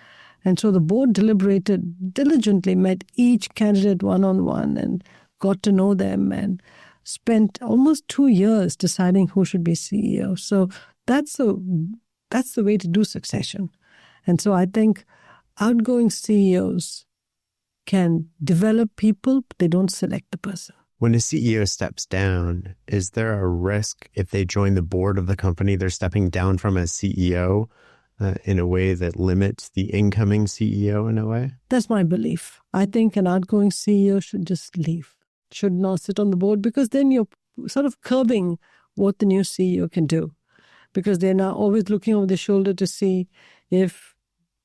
S1: And so the board deliberated diligently, met each candidate one-on-one and got to know them and spent almost 2 years deciding who should be CEO. So that's the way to do succession. And so I think outgoing CEOs can develop people, but they don't select the person.
S2: When a CEO steps down, is there a risk if they join the board of the company, they're stepping down from as CEO in a way that limits the incoming CEO in a way?
S1: That's my belief. I think an outgoing CEO should just leave, should not sit on the board, because then you're sort of curbing what the new CEO can do, because they're now always looking over their shoulder to see if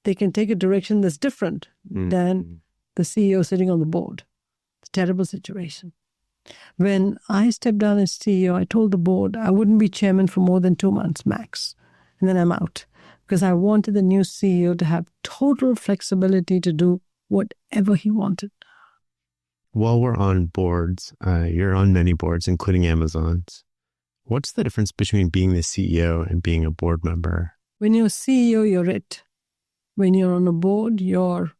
S1: they can take a direction that's different than the CEO sitting on the board. It's a terrible situation. When I stepped down as CEO, I told the board I wouldn't be chairman for more than 2 months max, and then I'm out, because I wanted the new CEO to have total flexibility to do whatever he wanted.
S2: While we're on boards, you're on many boards, including Amazon's. What's the difference between being the CEO and being a board member?
S1: When you're CEO, you're it. When you're on a board, you're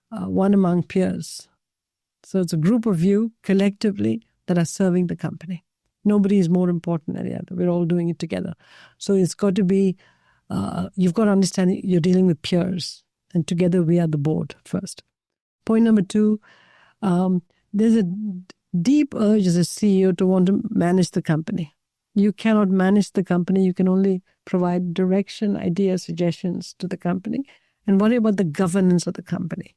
S1: one among peers. So it's a group of you collectively that are serving the company. Nobody is more important than the other. We're all doing it together. So it's got to be, you've got to understand you're dealing with peers, and together we are the board first. Point number 2, there's a deep urge as a CEO to want to manage the company. You cannot manage the company. You can only provide direction, ideas, suggestions to the company, and worry about the governance of the company.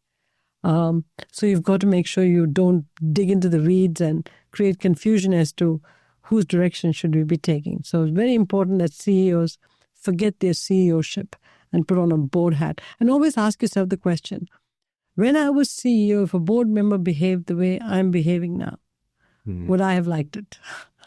S1: So you've got to make sure you don't dig into the weeds and create confusion as to whose direction should we be taking. So it's very important that CEOs forget their CEOship and put on a board hat. And always ask yourself the question, when I was CEO, if a board member behaved the way I'm behaving now, would I have liked it?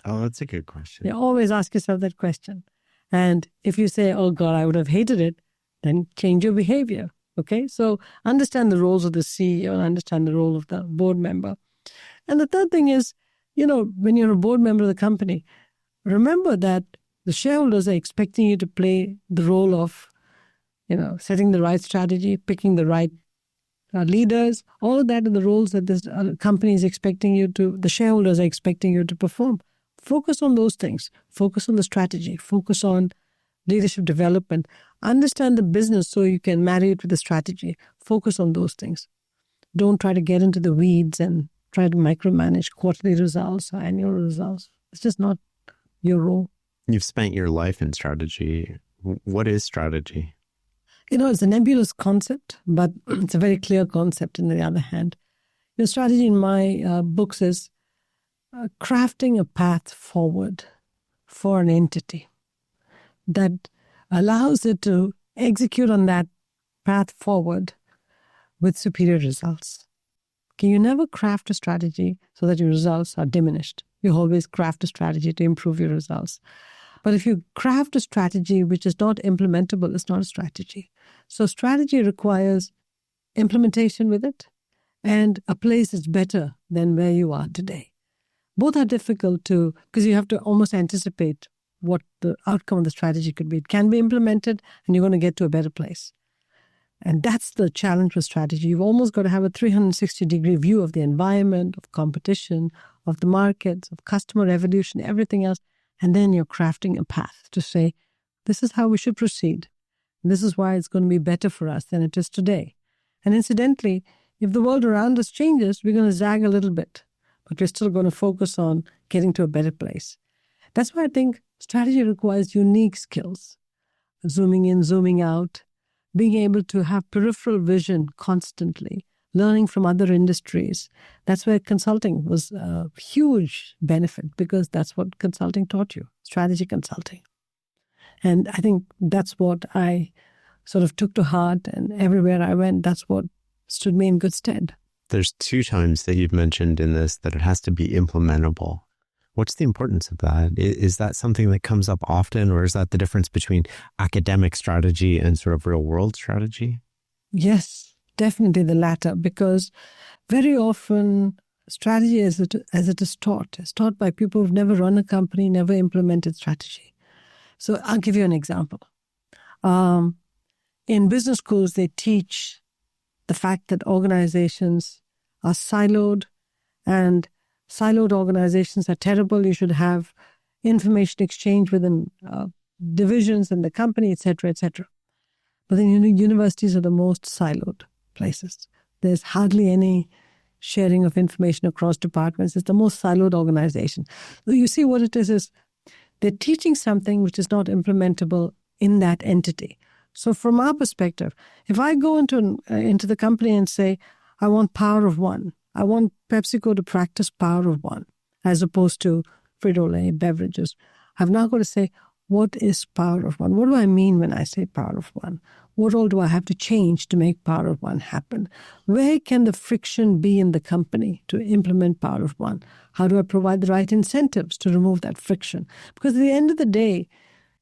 S2: Oh, that's a good question.
S1: You always ask yourself that question. And if you say, oh God, I would have hated it, then change your behavior. Okay, so understand the roles of the CEO and understand the role of the board member. And the third thing is, when you're a board member of the company, remember that the shareholders are expecting you to play the role of, setting the right strategy, picking the right leaders. All of that are the roles that this company is expecting you to, the shareholders are expecting you to perform. Focus on those things. Focus on the strategy. Focus on leadership development. Understand the business so you can marry it with the strategy. Focus on those things. Don't try to get into the weeds and try to micromanage quarterly results or annual results. It's just not your role.
S2: You've spent your life in strategy. What is strategy?
S1: It's a nebulous concept, but it's a very clear concept on the other hand. Strategy in my books is crafting a path forward for an entity that allows it to execute on that path forward with superior results. Okay, you never craft a strategy so that your results are diminished. You always craft a strategy to improve your results. But if you craft a strategy which is not implementable, it's not a strategy. So strategy requires implementation with it and a place that's better than where you are today. Both are difficult because you have to almost anticipate what the outcome of the strategy could be. It can be implemented and you're going to get to a better place. And that's the challenge with strategy. You've almost got to have a 360-degree view of the environment, of competition, of the markets, of customer evolution, everything else. And then you're crafting a path to say, this is how we should proceed. This is why it's going to be better for us than it is today. And incidentally, if the world around us changes, we're going to zag a little bit, but we're still going to focus on getting to a better place. That's why I think strategy requires unique skills. Zooming in, zooming out, being able to have peripheral vision constantly, learning from other industries. That's where consulting was a huge benefit because that's what consulting taught you, strategy consulting. And I think that's what I sort of took to heart, and everywhere I went, that's what stood me in good stead.
S2: There's 2 times that you've mentioned in this that it has to be implementable. What's the importance of that? Is that something that comes up often, or is that the difference between academic strategy and sort of real world strategy?
S1: Yes, definitely the latter, because very often strategy as it is taught by people who've never run a company, never implemented strategy. So I'll give you an example. In business schools, they teach the fact that organizations are siloed, and siloed organizations are terrible. You should have information exchange within divisions in the company, et cetera, et cetera. But then universities are the most siloed places. There's hardly any sharing of information across departments. It's the most siloed organization. So you see what it is they're teaching something which is not implementable in that entity. So from our perspective, if I go into the company and say, I want power of one, I want PepsiCo to practice power of one, as opposed to Frito-Lay beverages, I've now got to say, what is power of one? What do I mean when I say power of one? What all do I have to change to make power of one happen? Where can the friction be in the company to implement power of one? How do I provide the right incentives to remove that friction? Because at the end of the day,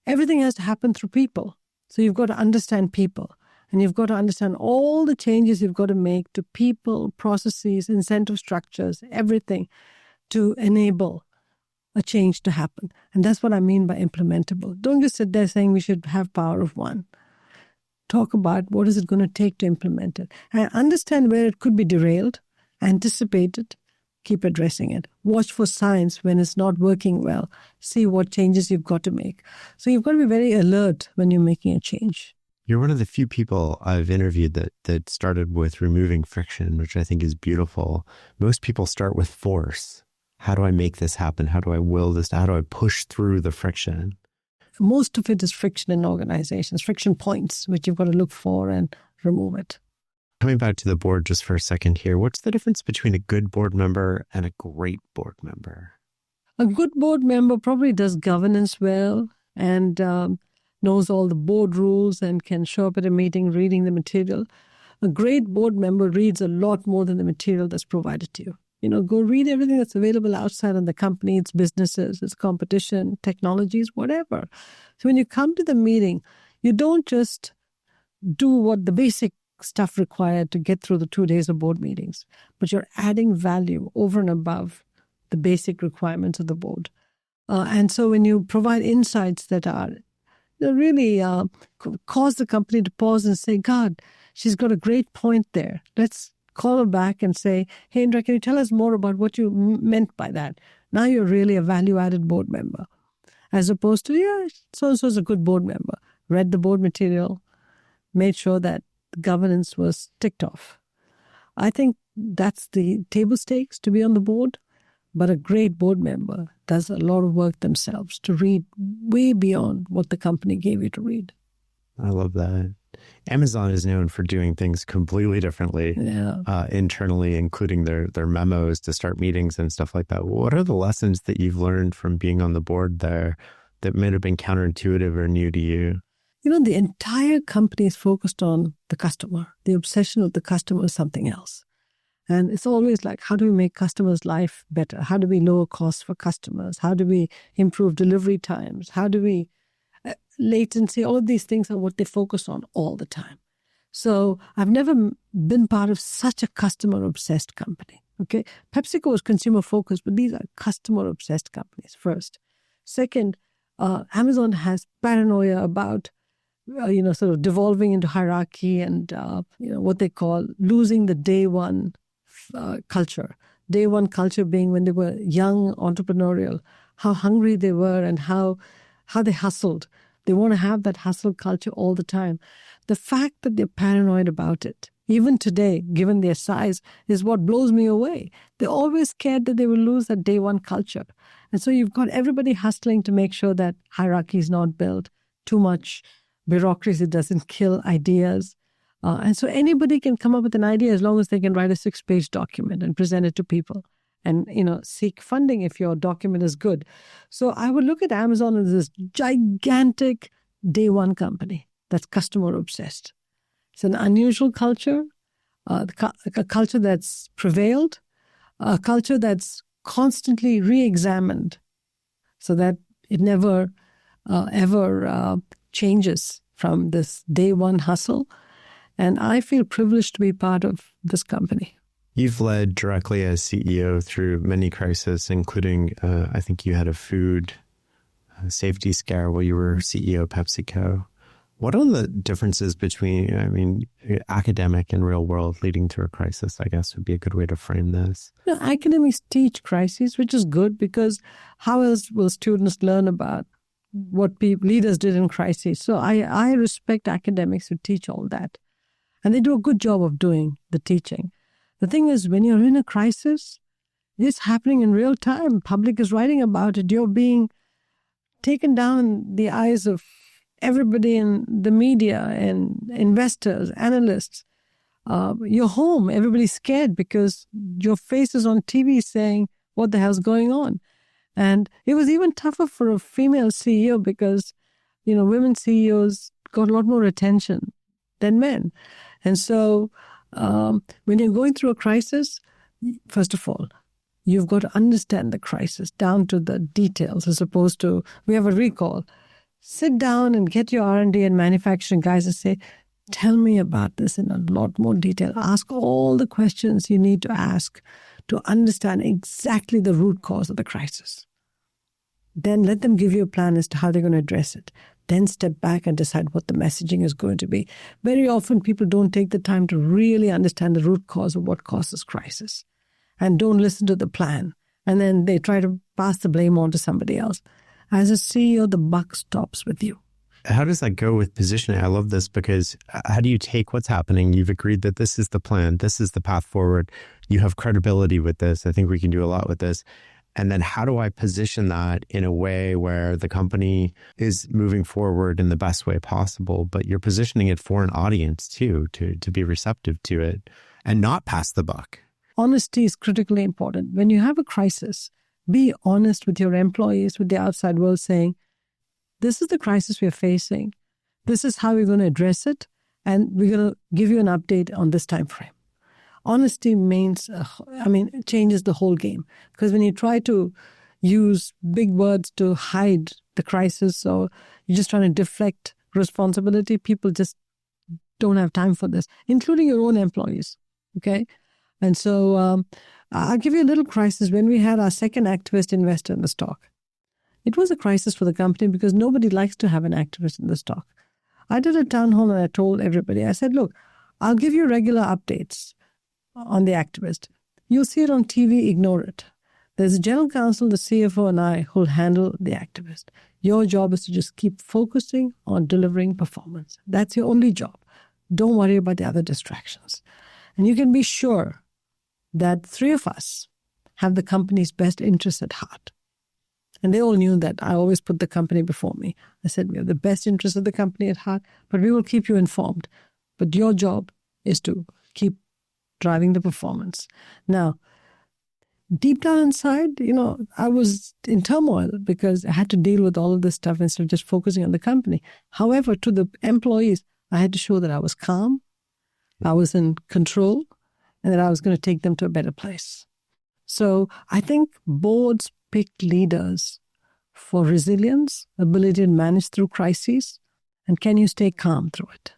S1: everything has to happen through people. So you've got to understand people, and you've got to understand all the changes you've got to make to people, processes, incentive structures, everything to enable a change to happen. And that's what I mean by implementable. Don't just sit there saying we should have power of one. Talk about what is it going to take to implement it. And understand where it could be derailed, anticipate it, keep addressing it. Watch for signs when it's not working well. See what changes you've got to make. So you've got to be very alert when you're making a change.
S2: You're one of the few people I've interviewed that started with removing friction, which I think is beautiful. Most people start with force. How do I make this happen? How do I will this? How do I push through the friction?
S1: Most of it is friction in organizations, friction points, which you've got to look for and remove it.
S2: Coming back to the board just for a second here, what's the difference between a good board member and a great board member?
S1: A good board member probably does governance well and knows all the board rules and can show up at a meeting reading the material. A great board member reads a lot more than the material that's provided to you. Go read everything that's available outside on the company, its businesses, its competition, technologies, whatever. So when you come to the meeting, you don't just do what the basic stuff required to get through the 2 days of board meetings, but you're adding value over and above the basic requirements of the board. And so when you provide insights that are really cause the company to pause and say, God, she's got a great point there. Let's call her back and say, hey, Indra, can you tell us more about what you meant by that? Now you're really a value-added board member. As opposed to, yeah, so-and-so's a good board member. Read the board material, made sure that governance was ticked off. I think that's the table stakes to be on the board. But a great board member does a lot of work themselves to read way beyond what the company gave you to read.
S2: I love that. Amazon is known for doing things completely differently internally, including their memos to start meetings and stuff like that. What are the lessons that you've learned from being on the board there that might have been counterintuitive or new to you?
S1: The entire company is focused on the customer. The obsession of the customer is something else. And it's always like, how do we make customers' life better? How do we lower costs for customers? How do we improve delivery times? How do we latency? All of these things are what they focus on all the time. So I've never been part of such a customer-obsessed company. Okay, PepsiCo is consumer-focused, but these are customer-obsessed companies first. Second, Amazon has paranoia about sort of devolving into hierarchy and what they call losing the day one culture. Day one culture being when they were young, entrepreneurial, how hungry they were and how they hustled. They want to have that hustle culture all the time. The fact that they're paranoid about it, even today, given their size, is what blows me away. They're always scared that they will lose that day one culture. And so you've got everybody hustling to make sure that hierarchy is not built, too much bureaucracy doesn't kill ideas. And so anybody can come up with an idea as long as they can write a 6-page document and present it to people and, seek funding if your document is good. So I would look at Amazon as this gigantic day one company that's customer obsessed. It's an unusual culture, a culture that's prevailed, a culture that's constantly re-examined so that it never, ever changes from this day one hustle. And I feel privileged to be part of this company.
S2: You've led directly as CEO through many crises, including, I think you had a food safety scare while you were CEO of PepsiCo. What are the differences between, academic and real world leading to a crisis, I guess would be a good way to frame this?
S1: Academics teach crises, which is good because how else will students learn about what leaders did in crises? So I respect academics who teach all that. And they do a good job of doing the teaching. The thing is, when you're in a crisis, it's happening in real time. Public is writing about it. You're being taken down in the eyes of everybody in the media and investors, analysts. You're home. Everybody's scared because your face is on TV saying, what the hell's going on? And it was even tougher for a female CEO because, women CEOs got a lot more attention than men. And so when you're going through a crisis, first of all, you've got to understand the crisis down to the details as opposed to, we have a recall. Sit down and get your R&D and manufacturing guys and say, tell me about this in a lot more detail. Ask all the questions you need to ask to understand exactly the root cause of the crisis. Then let them give you a plan as to how they're going to address it. Then step back and decide what the messaging is going to be. Very often people don't take the time to really understand the root cause of what causes crisis and don't listen to the plan. And then they try to pass the blame on to somebody else. As a CEO, the buck stops with you.
S2: How does that go with positioning? I love this because how do you take what's happening? You've agreed that this is the plan. This is the path forward. You have credibility with this. I think we can do a lot with this. And then how do I position that in a way where the company is moving forward in the best way possible, but you're positioning it for an audience too, to be receptive to it and not pass the buck?
S1: Honesty is critically important. When you have a crisis, be honest with your employees, with the outside world, saying, this is the crisis we're facing. This is how we're going to address it. And we're going to give you an update on this time frame. Honesty means, it changes the whole game. Because when you try to use big words to hide the crisis or you're just trying to deflect responsibility, people just don't have time for this, including your own employees. Okay? And so I'll give you a little crisis. When we had our second activist investor in the stock, it was a crisis for the company because nobody likes to have an activist in the stock. I did a town hall and I told everybody, I said, look, I'll give you regular updates on the activist. You'll see it on TV, ignore it. There's a general counsel, the CFO, and I who'll handle the activist. Your job is to just keep focusing on delivering performance. That's your only job. Don't worry about the other distractions. And you can be sure that 3 of us have the company's best interests at heart. And they all knew that I always put the company before me. I said, we have the best interests of the company at heart, but we will keep you informed. But your job is to keep driving the performance. Now, deep down inside, I was in turmoil because I had to deal with all of this stuff instead of just focusing on the company. However, to the employees, I had to show that I was calm, I was in control, and that I was going to take them to a better place. So I think boards pick leaders for resilience, ability to manage through crises, and can you stay calm through it?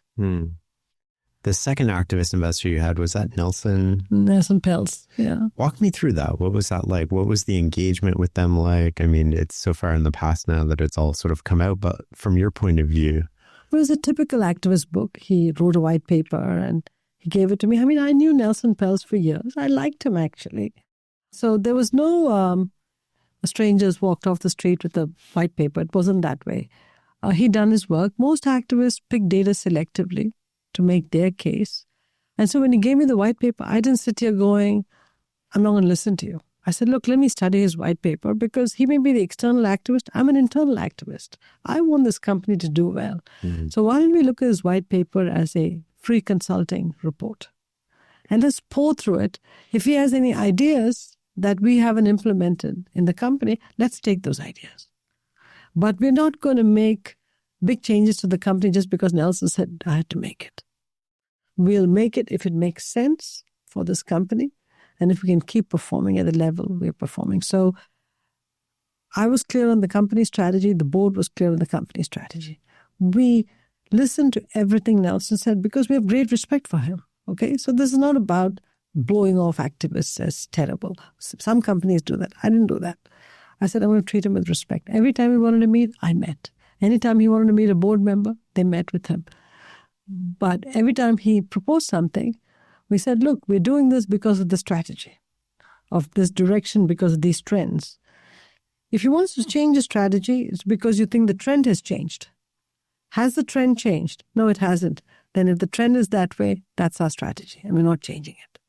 S2: The second activist investor you had, was that Nelson?
S1: Nelson Peltz, yeah.
S2: Walk me through that. What was that like? What was the engagement with them like? I mean, it's so far in the past now that it's all sort of come out, but from your point of view.
S1: It was a typical activist book. He wrote a white paper and he gave it to me. I mean, I knew Nelson Peltz for years. I liked him, actually. So there was no strangers walked off the street with a white paper. It wasn't that way. He'd done his work. Most activists pick data selectively to make their case. And so when he gave me the white paper, I didn't sit here going, I'm not going to listen to you. I said, look, let me study his white paper because he may be the external activist. I'm an internal activist. I want this company to do well. So why don't we look at his white paper as a free consulting report? And let's pour through it. If he has any ideas that we haven't implemented in the company, let's take those ideas. But we're not going to make big changes to the company just because Nelson said I had to make it. We'll make it if it makes sense for this company and if we can keep performing at the level we're performing. So I was clear on the company strategy. The board was clear on the company strategy. We listened to everything Nelson said because we have great respect for him. Okay, so this is not about blowing off activists as terrible. Some companies do that. I didn't do that. I said, I'm going to treat him with respect. Every time he wanted to meet, I met. Anytime he wanted to meet a board member, they met with him. But every time he proposed something, we said, look, we're doing this because of the strategy, of this direction, because of these trends. If you want to change a strategy, it's because you think the trend has changed. Has the trend changed? No, it hasn't. Then if the trend is that way, that's our strategy, and we're not changing it.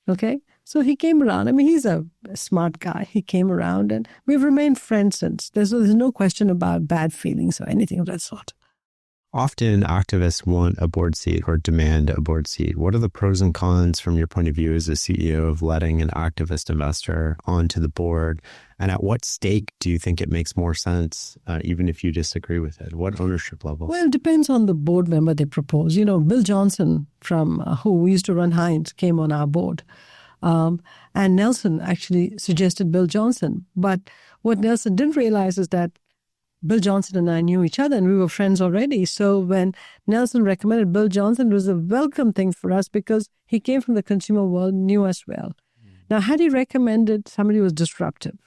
S1: Okay? So he came around. I mean, he's a smart guy. He came around, and we've remained friends since. There's no question about bad feelings or anything of that sort.
S2: Often activists want a board seat or demand a board seat. What are the pros and cons from your point of view as a CEO of letting an activist investor onto the board? And at what stake do you think it makes more sense, even if you disagree with it? What ownership level?
S1: Well, it depends on the board member they propose. Bill Johnson, from who used to run Heinz, came on our board. And Nelson actually suggested Bill Johnson. But what Nelson didn't realize is that Bill Johnson and I knew each other and we were friends already. So when Nelson recommended Bill Johnson, it was a welcome thing for us because he came from the consumer world, knew us well. Now, had he recommended somebody who was disruptive,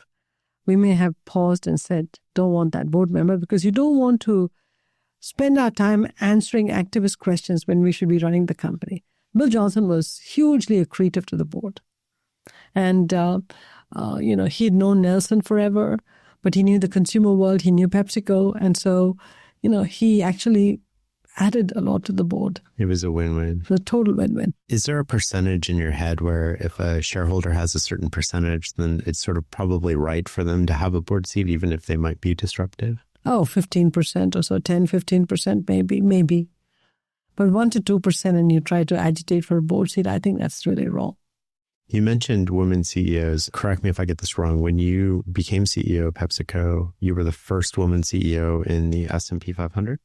S1: we may have paused and said, don't want that board member because you don't want to spend our time answering activist questions when we should be running the company. Bill Johnson was hugely accretive to the board. And, he'd known Nelson forever. But he knew the consumer world, he knew PepsiCo, and so, he actually added a lot to the board.
S2: It was a win-win.
S1: It was a total win-win.
S2: Is there a percentage in your head where if a shareholder has a certain percentage, then it's sort of probably right for them to have a board seat, even if they might be disruptive?
S1: Oh, 15% or so, 10, 15% maybe. But 1 to 2% and you try to agitate for a board seat, I think that's really wrong.
S2: You mentioned women CEOs. Correct me if I get this wrong. When you became CEO of PepsiCo, you were the first woman CEO in the S&P 500?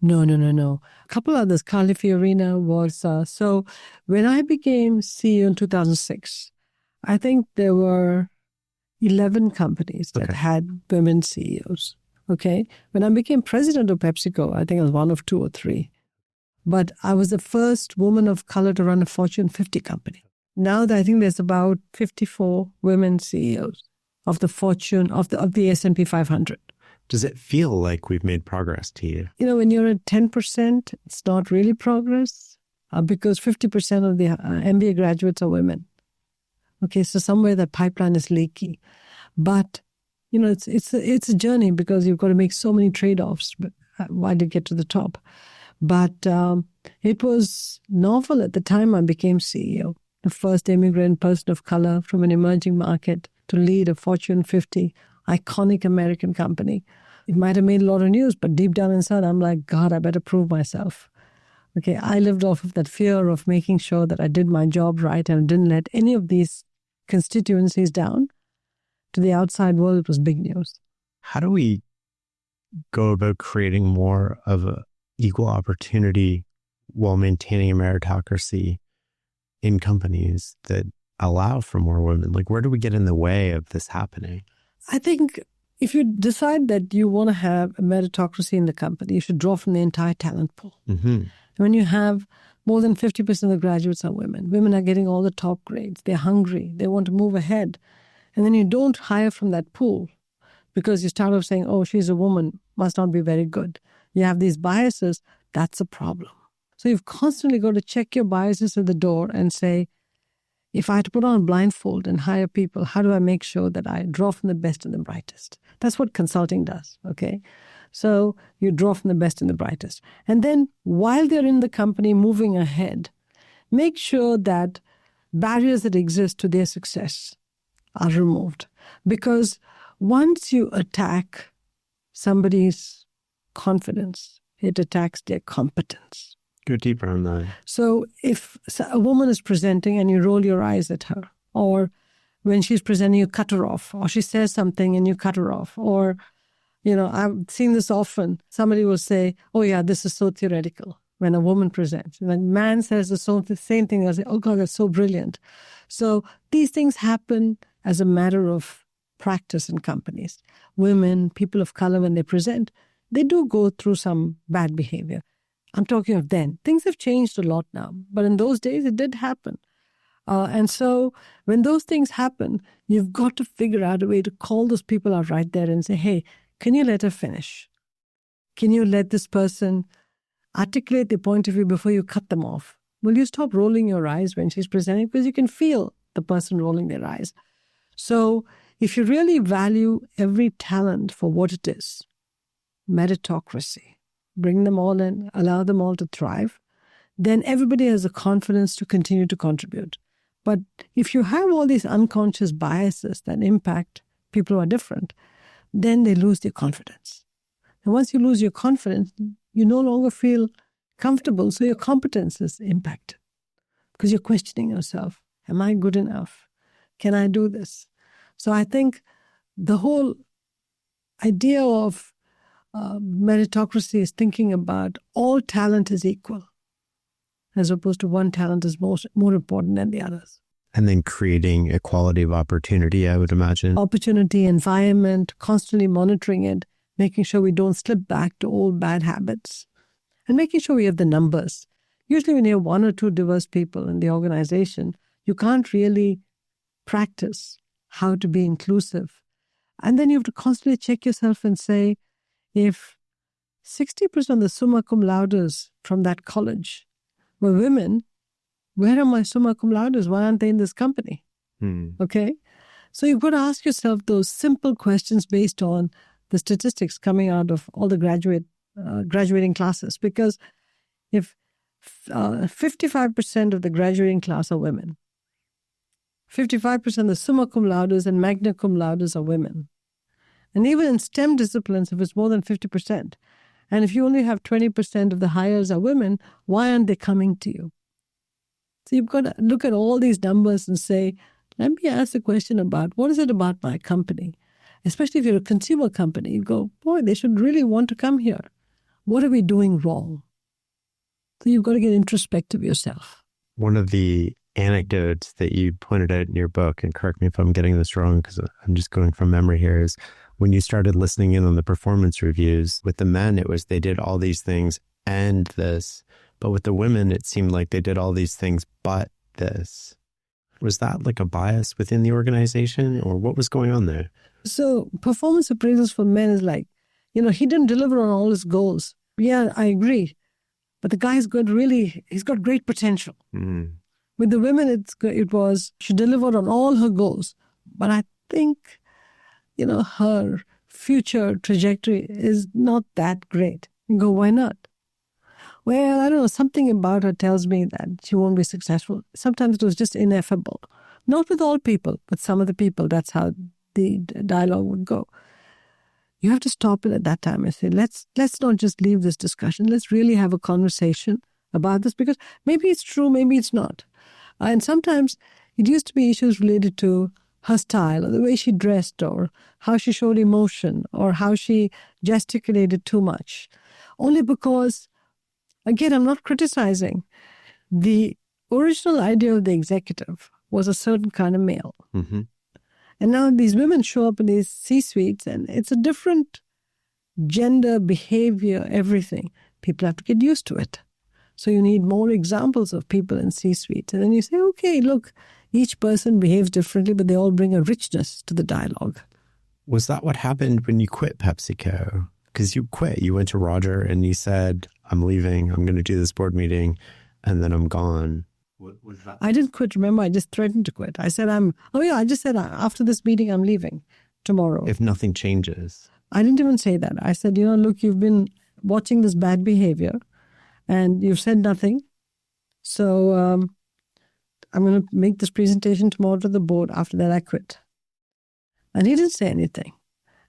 S1: No. A couple others. Carly Fiorina was. So when I became CEO in 2006, I think there were 11 companies that had women CEOs. Okay. When I became president of PepsiCo, I think I was one of 2 or 3. But I was the first woman of color to run a Fortune 50 company. Now I think there's about 54 women CEOs of the Fortune, of the S&P 500.
S2: Does it feel like we've made progress to you?
S1: When you're at 10%, it's not really progress because 50% of the MBA graduates are women. Okay, so somewhere that pipeline is leaky. But, it's a journey because you've got to make so many trade-offs while you get to the top. But it was novel at the time I became CEO. the first immigrant person of color from an emerging market to lead a Fortune 50 iconic American company. It might have made a lot of news, but deep down inside, I'm like, God, I better prove myself. Okay, I lived off of that fear of making sure that I did my job right and didn't let any of these constituencies down. To the outside world, it was big news.
S2: How do we go about creating more of an equal opportunity while maintaining a meritocracy in companies that allow for more women? Like, where do we get in the way of this happening?
S1: I think if you decide that you want to have a meritocracy in the company, you should draw from the entire talent pool.
S2: Mm-hmm.
S1: When you have more than 50% of the graduates are women, women are getting all the top grades, they're hungry, they want to move ahead. And then you don't hire from that pool because you start off saying, oh, she's a woman, must not be very good. You have these biases, that's a problem. So you've constantly got to check your biases at the door and say, if I had to put on a blindfold and hire people, how do I make sure that I draw from the best and the brightest? That's what consulting does, okay? So you draw from the best and the brightest. And then while they're in the company moving ahead, make sure that barriers that exist to their success are removed. Because once you attack somebody's confidence, it attacks their competence.
S2: Go deeper on that.
S1: So if a woman is presenting and you roll your eyes at her, or when she's presenting, you cut her off, or she says something and you cut her off, or, I've seen this often. Somebody will say, oh yeah, this is so theoretical when a woman presents. When a man says the same thing, they'll say, oh God, that's so brilliant. So these things happen as a matter of practice in companies. Women, people of color, when they present, they do go through some bad behavior. I'm talking of then. Things have changed a lot now, but in those days it did happen. And so when those things happen, you've got to figure out a way to call those people out right there and say, hey, can you let her finish? Can you let this person articulate their point of view before you cut them off? Will you stop rolling your eyes when she's presenting? Because you can feel the person rolling their eyes. So if you really value every talent for what it is, meritocracy, bring them all in, allow them all to thrive, then everybody has the confidence to continue to contribute. But if you have all these unconscious biases that impact people who are different, then they lose their confidence. And once you lose your confidence, you no longer feel comfortable, so your competence is impacted because you're questioning yourself. Am I good enough? Can I do this? So I think the whole idea of meritocracy is thinking about all talent is equal, as opposed to one talent is more important than the others.
S2: And then creating equality of opportunity, I would imagine.
S1: Opportunity, environment, constantly monitoring it, making sure we don't slip back to old bad habits, and making sure we have the numbers. Usually when you have one or two diverse people in the organization, you can't really practice how to be inclusive. And then you have to constantly check yourself and say, if 60% of the summa cum laudes from that college were women, where are my summa cum laudes? Why aren't they in this company? Okay? So you've got to ask yourself those simple questions based on the statistics coming out of all the graduating classes. Because if 55% of the graduating class are women, 55% of the summa cum laudes and magna cum laudes are women. And even in STEM disciplines, if it's more than 50%, and if you only have 20% of the hires are women, why aren't they coming to you? So you've got to look at all these numbers and say, let me ask a question about what is it about my company? Especially if you're a consumer company, you go, boy, they should really want to come here. What are we doing wrong? So you've got to get introspective yourself.
S2: One of the anecdotes that you pointed out in your book, and correct me if I'm getting this wrong because I'm just going from memory here, is when you started listening in on the performance reviews. With the men, it was they did all these things and this. But with the women, it seemed like they did all these things but this. Was that like a bias within the organization, or what was going on there?
S1: So performance appraisals for men is like, he didn't deliver on all his goals. Yeah, I agree. But the guy's good, really, he's got great potential. With the women, it was, she delivered on all her goals. But I think, her future trajectory is not that great. You go, why not? well, I don't know, something about her tells me that she won't be successful. Sometimes it was just ineffable. Not with all people, but some of the people, that's how the dialogue would go. You have to stop it at that time and say, let's not just leave this discussion. Let's really have a conversation about this, because maybe it's true, maybe it's not. And sometimes it used to be issues related to her style, or the way she dressed, or how she showed emotion, or how she gesticulated too much. Only because, again, I'm not criticizing. The original idea of the executive was a certain kind of male.
S2: Mm-hmm.
S1: And now these women show up in these C-suites, and it's a different gender, behavior, everything. People have to get used to it. So you need more examples of people in C-suites. And then you say, okay, look, each person behaves differently, but they all bring a richness to the dialogue.
S2: Was that what happened when you quit PepsiCo? Because you quit. You went to Roger and you said, I'm leaving. I'm going to do this board meeting, and then I'm gone. What was that?
S1: I didn't quit. Remember, I just threatened to quit. I said, I just said, after this meeting, I'm leaving tomorrow.
S2: If nothing changes.
S1: I didn't even say that. I said, look, you've been watching this bad behavior and you've said nothing. So I'm going to make this presentation tomorrow to the board. After that, I quit. And he didn't say anything.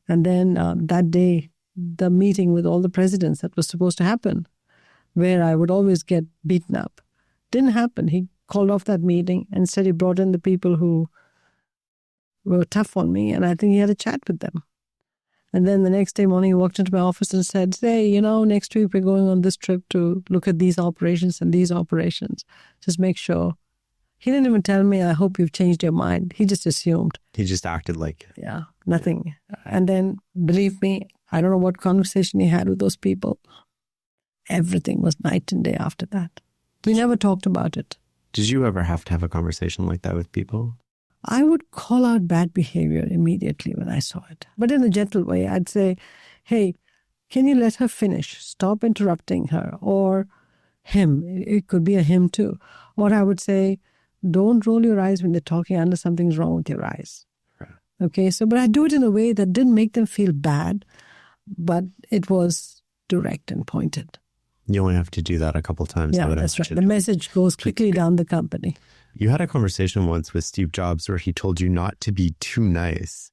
S1: And then that day, the meeting with all the presidents that was supposed to happen, where I would always get beaten up, didn't happen. He called off that meeting and said he brought in the people who were tough on me, and I think he had a chat with them. And then the next day morning, he walked into my office and said, hey, next week we're going on this trip to look at these operations and these operations. Just make sure. He didn't even tell me, I hope you've changed your mind. He just assumed.
S2: He just acted like.
S1: Yeah, nothing. And then, believe me, I don't know what conversation he had with those people. Everything was night and day after that. We never talked about it.
S2: Did you ever have to have a conversation like that with people?
S1: I would call out bad behavior immediately when I saw it. But in a gentle way, I'd say, hey, can you let her finish? Stop interrupting her. Or him. It could be a him too. Or I would say, don't roll your eyes when they're talking. I know something's wrong with your eyes.
S2: Right.
S1: Okay, but I do it in a way that didn't make them feel bad, but it was direct and pointed.
S2: You only have to do that a couple times.
S1: Yeah, that's right. The message goes quickly down the company.
S2: You had a conversation once with Steve Jobs where he told you not to be too nice.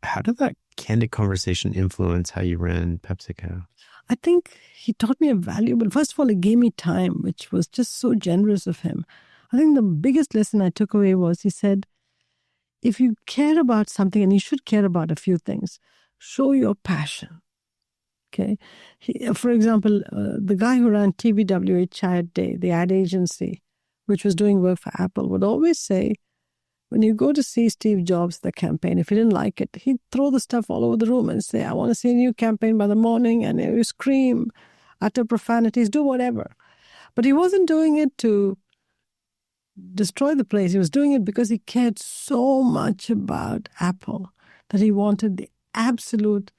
S2: How did that candid conversation influence how you ran PepsiCo?
S1: I think he taught me a valuable, first of all, he gave me time, which was just so generous of him. I think the biggest lesson I took away was he said, if you care about something, and you should care about a few things, show your passion. Okay. For example, the guy who ran TBWH Ad Day, the ad agency, which was doing work for Apple, would always say, when you go to see Steve Jobs, the campaign, if he didn't like it, he'd throw the stuff all over the room and say, I want to see a new campaign by the morning, and you scream, utter profanities, do whatever. But he wasn't doing it to destroy the place. He was doing it because he cared so much about Apple that he wanted the absolute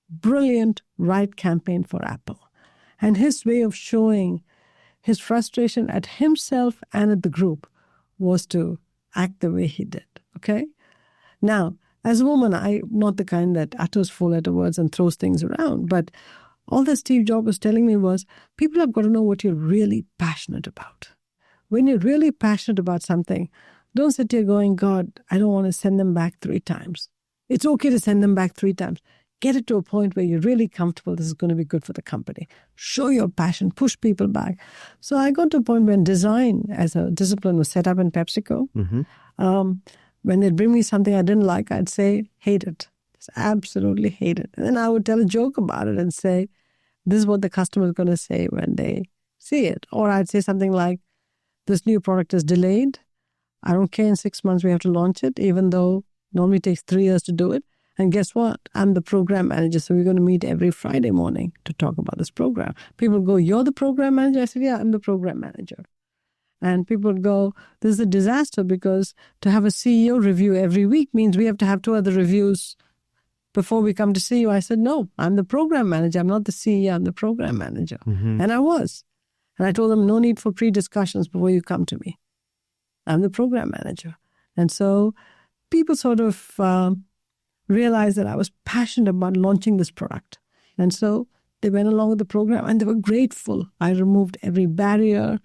S1: brilliant right campaign for Apple. And his way of showing his frustration at himself and at the group was to act the way he did. Okay? Now, as a woman, I'm not the kind that utters four-letter words and throws things around, but all that Steve Jobs was telling me was, people have got to know what you're really passionate about. When you're really passionate about something, don't sit here going, God, I don't want to send them back 3 times. It's okay to send them back 3 times. Get it to a point where you're really comfortable. This is going to be good for the company. Show your passion. Push people back. So I got to a point when design as a discipline was set up in PepsiCo.
S2: Mm-hmm.
S1: When they'd bring me something I didn't like, I'd say, hate it. Just absolutely hate it. And then I would tell a joke about it and say, this is what the customer is going to say when they see it. Or I'd say something like, this new product is delayed. I don't care, in 6 months we have to launch it, even though normally it takes 3 years to do it. And guess what? I'm the program manager, so we're going to meet every Friday morning to talk about this program. People go, you're the program manager? I said, yeah, I'm the program manager. And people would go, this is a disaster because to have a CEO review every week means we have to have 2 other reviews before we come to see you. I said, no, I'm the program manager. I'm not the CEO, I'm the program manager.
S2: Mm-hmm.
S1: And I was. And I told them, no need for pre-discussions before you come to me. I'm the program manager. And so people sort of realized that I was passionate about launching this product. And so They went along with the program and they were grateful. I removed every barrier,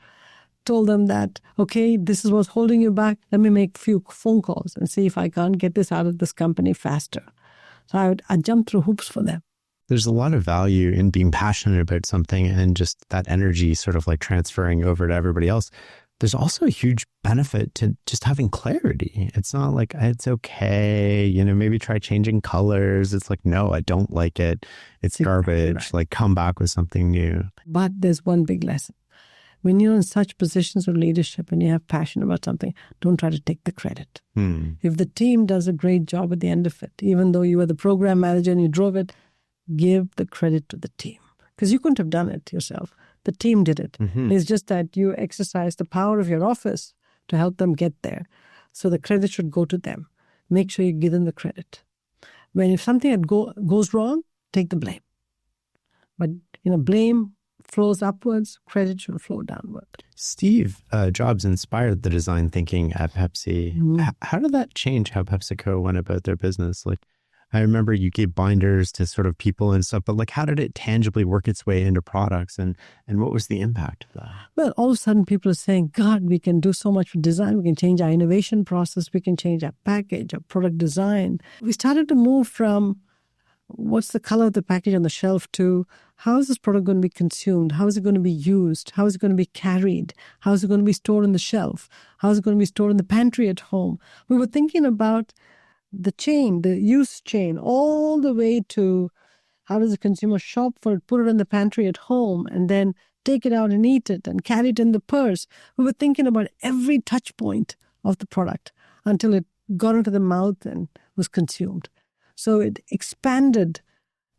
S1: told them that, okay, this is what's holding you back. Let me make a few phone calls and see if I can't get this out of this company faster. So I jumped through hoops for them.
S2: There's a lot of value in being passionate about something and just that energy sort of like transferring over to everybody else. There's also a huge benefit to just having clarity. It's not like, it's okay, maybe try changing colors. It's like, no, I don't like it. It's garbage. Right. Like, come back with something new.
S1: But there's one big lesson. When you're in such positions of leadership and you have passion about something, don't try to take the credit. If the team does a great job at the end of it, even though you were the program manager and you drove it, give the credit to the team. Because you couldn't have done it yourself. The team did it. It's just that you exercise the power of your office to help them get there. So the credit should go to them. Make sure you give them the credit. If something goes wrong, take the blame. But, blame flows upwards, credit should flow downward.
S2: Steve Jobs inspired the design thinking at Pepsi. How did that change how PepsiCo went about their business? Like, I remember you gave binders to sort of people and stuff, but like, how did it tangibly work its way into products, and what was the impact of that?
S1: Well, all of a sudden people are saying, God, we can do so much with design. We can change our innovation process. We can change our package, our product design. We started to move from what's the color of the package on the shelf to how is this product going to be consumed? How is it going to be used? How is it going to be carried? How is it going to be stored on the shelf? How is it going to be stored in the pantry at home? We were thinking about the chain, the use chain, all the way to how does the consumer shop for it, put it in the pantry at home, and then take it out and eat it and carry it in the purse. We were thinking about every touch point of the product until it got into the mouth and was consumed. So it expanded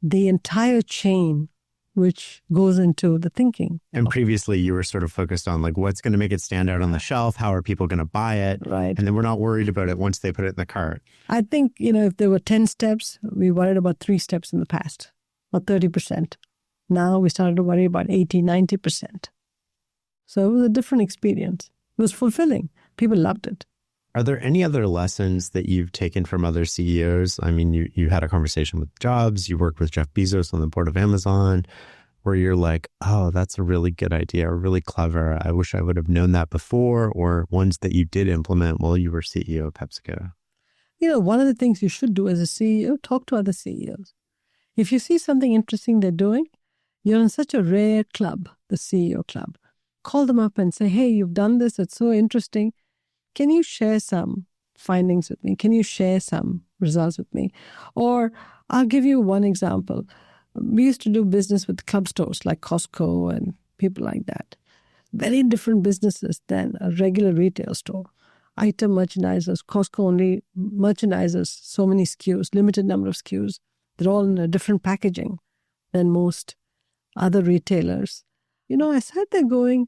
S1: the entire chain, which goes into the thinking.
S2: And previously you were sort of focused on like, what's going to make it stand out on the shelf? How are people going to buy it?
S1: Right.
S2: And then we're not worried about it once they put it in the cart.
S1: I think, if there were 10 steps, we worried about 3 steps in the past, or 30%. Now we started to worry about 80, 90%. So it was a different experience. It was fulfilling. People loved it.
S2: Are there any other lessons that you've taken from other CEOs? I mean, you had a conversation with Jobs, you worked with Jeff Bezos on the board of Amazon, where you're like, oh, that's a really good idea, or really clever. I wish I would have known that before, or ones that you did implement while you were CEO of PepsiCo?
S1: One of the things you should do as a CEO, talk to other CEOs. If you see something interesting they're doing, you're in such a rare club, the CEO club. Call them up and say, hey, you've done this. It's so interesting. Can you share some findings with me? Can you share some results with me? Or I'll give you one example. We used to do business with club stores like Costco and people like that. Very different businesses than a regular retail store. Item merchandisers, Costco only merchandises so many SKUs, limited number of SKUs. They're all in a different packaging than most other retailers. I sat there going,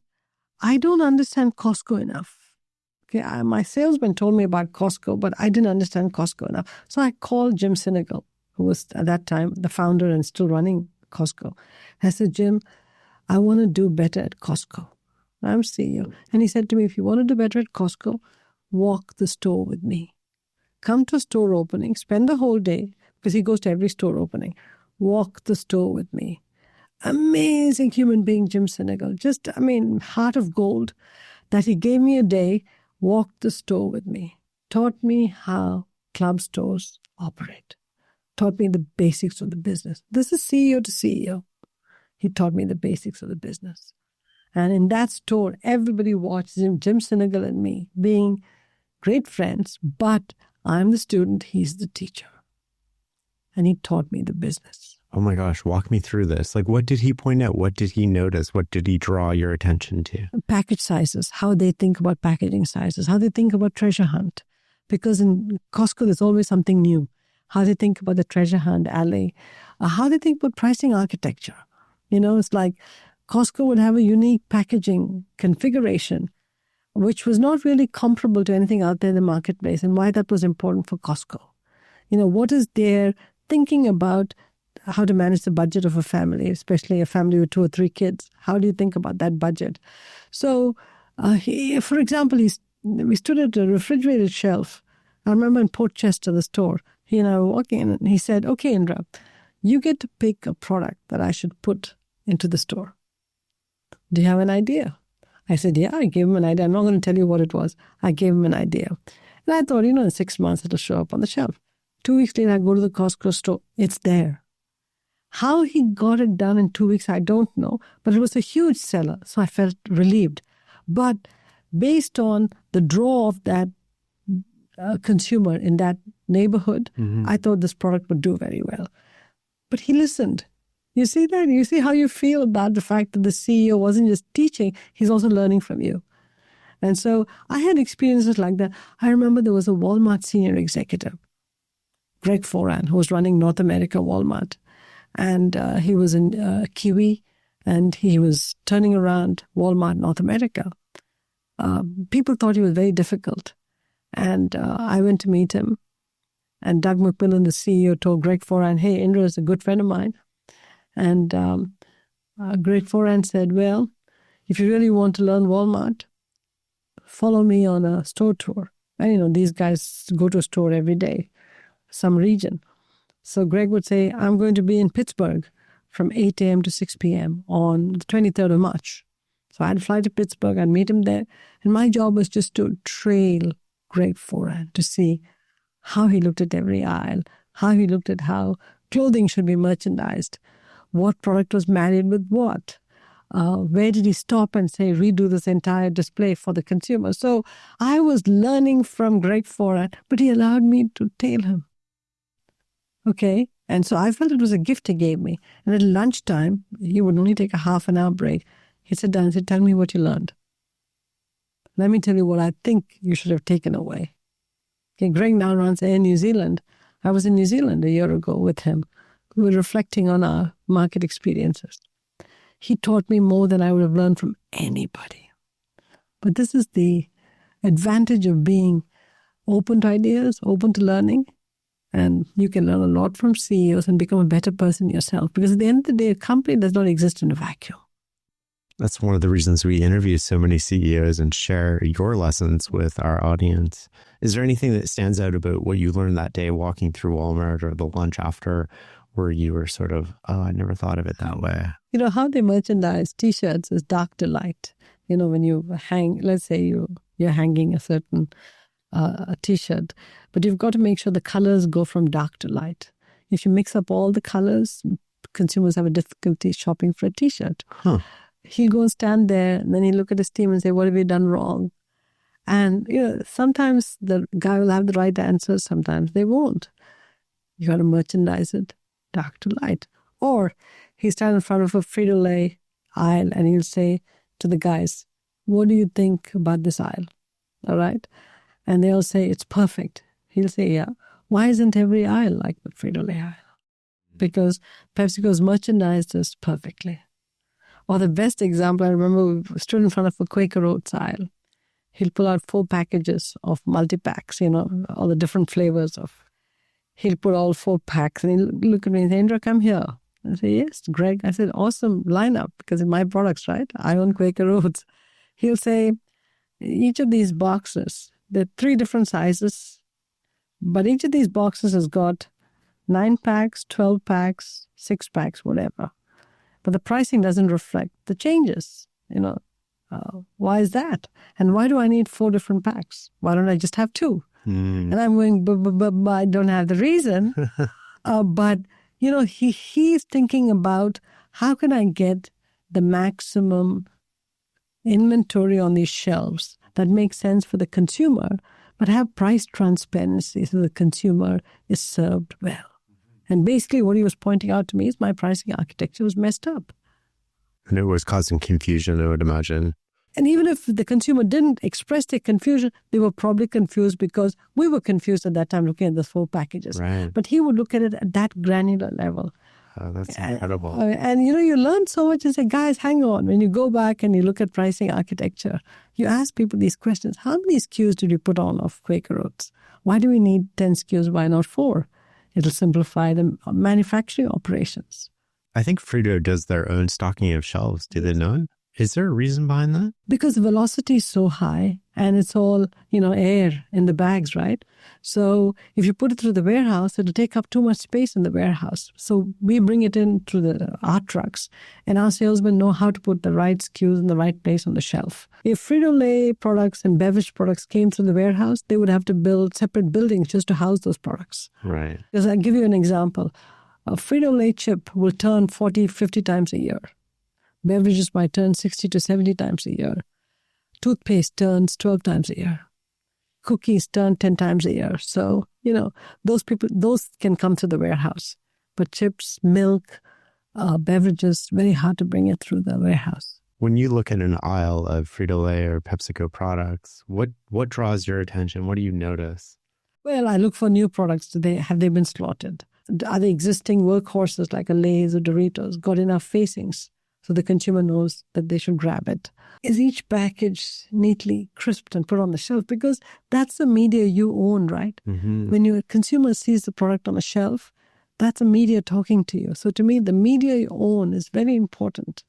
S1: I don't understand Costco enough. Okay, my salesman told me about Costco, but I didn't understand Costco enough. So I called Jim Sinegal, who was at that time the founder and still running Costco. I said, Jim, I want to do better at Costco. I'm CEO. And he said to me, if you want to do better at Costco, walk the store with me. Come to store opening, spend the whole day, because he goes to every store opening. Walk the store with me. Amazing human being, Jim Sinegal. Just, heart of gold, that he gave me a day, walked the store with me, taught me how club stores operate, taught me the basics of the business. This is CEO to CEO. He taught me the basics of the business. And in that store, everybody watched Jim Sinegal and me being great friends, but I'm the student, he's the teacher. And he taught me the business.
S2: Oh my gosh, walk me through this. Like, what did he point out? What did he notice? What did he draw your attention to?
S1: Package sizes, how they think about packaging sizes, how they think about treasure hunt. Because in Costco, there's always something new. How they think about the treasure hunt alley. How they think about pricing architecture. It's like Costco would have a unique packaging configuration, which was not really comparable to anything out there in the marketplace, and why that was important for Costco. What is their thinking about how to manage the budget of a family, especially a family with 2 or 3 kids. How do you think about that budget? So, for example, we stood at a refrigerated shelf. I remember in Port Chester, the store, he and I were walking, and he said, okay, Indra, you get to pick a product that I should put into the store. Do you have an idea? I said, yeah, I gave him an idea. I'm not going to tell you what it was. I gave him an idea. And I thought, in 6 months, it'll show up on the shelf. 2 weeks later, I go to the Costco store. It's there. How he got it done in 2 weeks, I don't know. But it was a huge seller, so I felt relieved. But based on the draw of that consumer in that neighborhood, I thought this product would do very well. But he listened. You see that? You see how you feel about the fact that the CEO wasn't just teaching, he's also learning from you. And so I had experiences like that. I remember there was a Walmart senior executive, Greg Foran, who was running North America Walmart. And he was in Kiwi, and he was turning around Walmart North America. People thought he was very difficult. And I went to meet him. And Doug McMillan, the CEO, told Greg Foran, hey, Indra is a good friend of mine. And Greg Foran said, well, if you really want to learn Walmart, follow me on a store tour. And, these guys go to a store every day, some region. So Greg would say, I'm going to be in Pittsburgh from 8 a.m. to 6 p.m. on the 23rd of March. So I'd fly to Pittsburgh, I'd meet him there. And my job was just to trail Greg Foran to see how he looked at every aisle, how he looked at how clothing should be merchandised, what product was married with what, where did he stop and say, redo this entire display for the consumer. So I was learning from Greg Foran, but he allowed me to tail him. Okay, and so I felt it was a gift he gave me. And at lunchtime, he would only take a half an hour break. He'd sit down and say, tell me what you learned. Let me tell you what I think you should have taken away. Okay, Greg now runs Air New Zealand. I was in New Zealand a year ago with him. We were reflecting on our market experiences. He taught me more than I would have learned from anybody. But this is the advantage of being open to ideas, open to learning. And you can learn a lot from CEOs and become a better person yourself. Because at the end of the day, a company does not exist in a vacuum.
S2: That's one of the reasons we interview so many CEOs and share your lessons with our audience. Is there anything that stands out about what you learned that day walking through Walmart or the lunch after where you were sort of, oh, I never thought of it that way?
S1: How they merchandise T-shirts is dark to light. When you hang, let's say you're hanging a certain a T-shirt, but you've got to make sure the colors go from dark to light. If you mix up all the colors, consumers have a difficulty shopping for a T-shirt. He'll go and stand there, and then he'll look at his team and say, what have we done wrong? And, sometimes the guy will have the right answer, sometimes they won't. You got to merchandise it dark to light. Or he'll stand in front of a Frito-Lay aisle and he'll say to the guys, what do you think about this aisle? All right? And they'll say, it's perfect. He'll say, yeah. Why isn't every aisle like the Frito-Lay aisle? Because PepsiCo's merchandised us perfectly. Or the best example, I remember we stood in front of a Quaker Oats aisle. He'll pull out 4 packages of multi-packs, all the different flavors of. He'll put all 4 packs and he'll look at me and say, Indra, come here. I say, yes, Greg. I said, awesome lineup because it's my products, right? I own Quaker Oats. He'll say, each of these boxes, there are 3 different sizes, but each of these boxes has got 9 packs, 12 packs, 6 packs, whatever. But the pricing doesn't reflect the changes, Why is that? And why do I need 4 different packs? Why don't I just have 2? And I'm going, but I don't have the reason. But, he's thinking about how can I get the maximum inventory on these shelves that makes sense for the consumer, but have price transparency so the consumer is served well. And basically what he was pointing out to me is my pricing architecture was messed up.
S2: And it was causing confusion, I would imagine.
S1: And even if the consumer didn't express their confusion, they were probably confused because we were confused at that time looking at the 4 packages.
S2: Right.
S1: But he would look at it at that granular level.
S2: Oh, that's incredible.
S1: And you learn so much and say, guys, hang on. When you go back and you look at pricing architecture, you ask people these questions. How many SKUs did we put on of Quaker Oats? Why do we need 10 SKUs? Why not 4? It'll simplify the manufacturing operations.
S2: I think Frito does their own stocking of shelves. Do they not? Is there a reason behind that?
S1: Because the velocity is so high and it's all, air in the bags, right? So if you put it through the warehouse, it'll take up too much space in the warehouse. So we bring it in through our trucks, and our salesmen know how to put the right SKUs in the right place on the shelf. If Frito-Lay products and beverage products came through the warehouse, they would have to build separate buildings just to house those products.
S2: Right.
S1: Because I'll give you an example. A Frito-Lay chip will turn 40, 50 times a year. Beverages might turn 60 to 70 times a year. Toothpaste turns 12 times a year. Cookies turn 10 times a year. So, those can come to the warehouse. But chips, milk, beverages, very hard to bring it through the warehouse.
S2: When you look at an aisle of Frito-Lay or PepsiCo products, what draws your attention? What do you notice?
S1: Well, I look for new products. Have they been slaughtered? Are the existing workhorses like a Lay's or Doritos got enough facings so the consumer knows that they should grab it? Is each package neatly crisped and put on the shelf? Because that's the media you own, right?
S2: Mm-hmm.
S1: When your consumer sees the product on a shelf, that's a media talking to you. So to me, the media you own is very important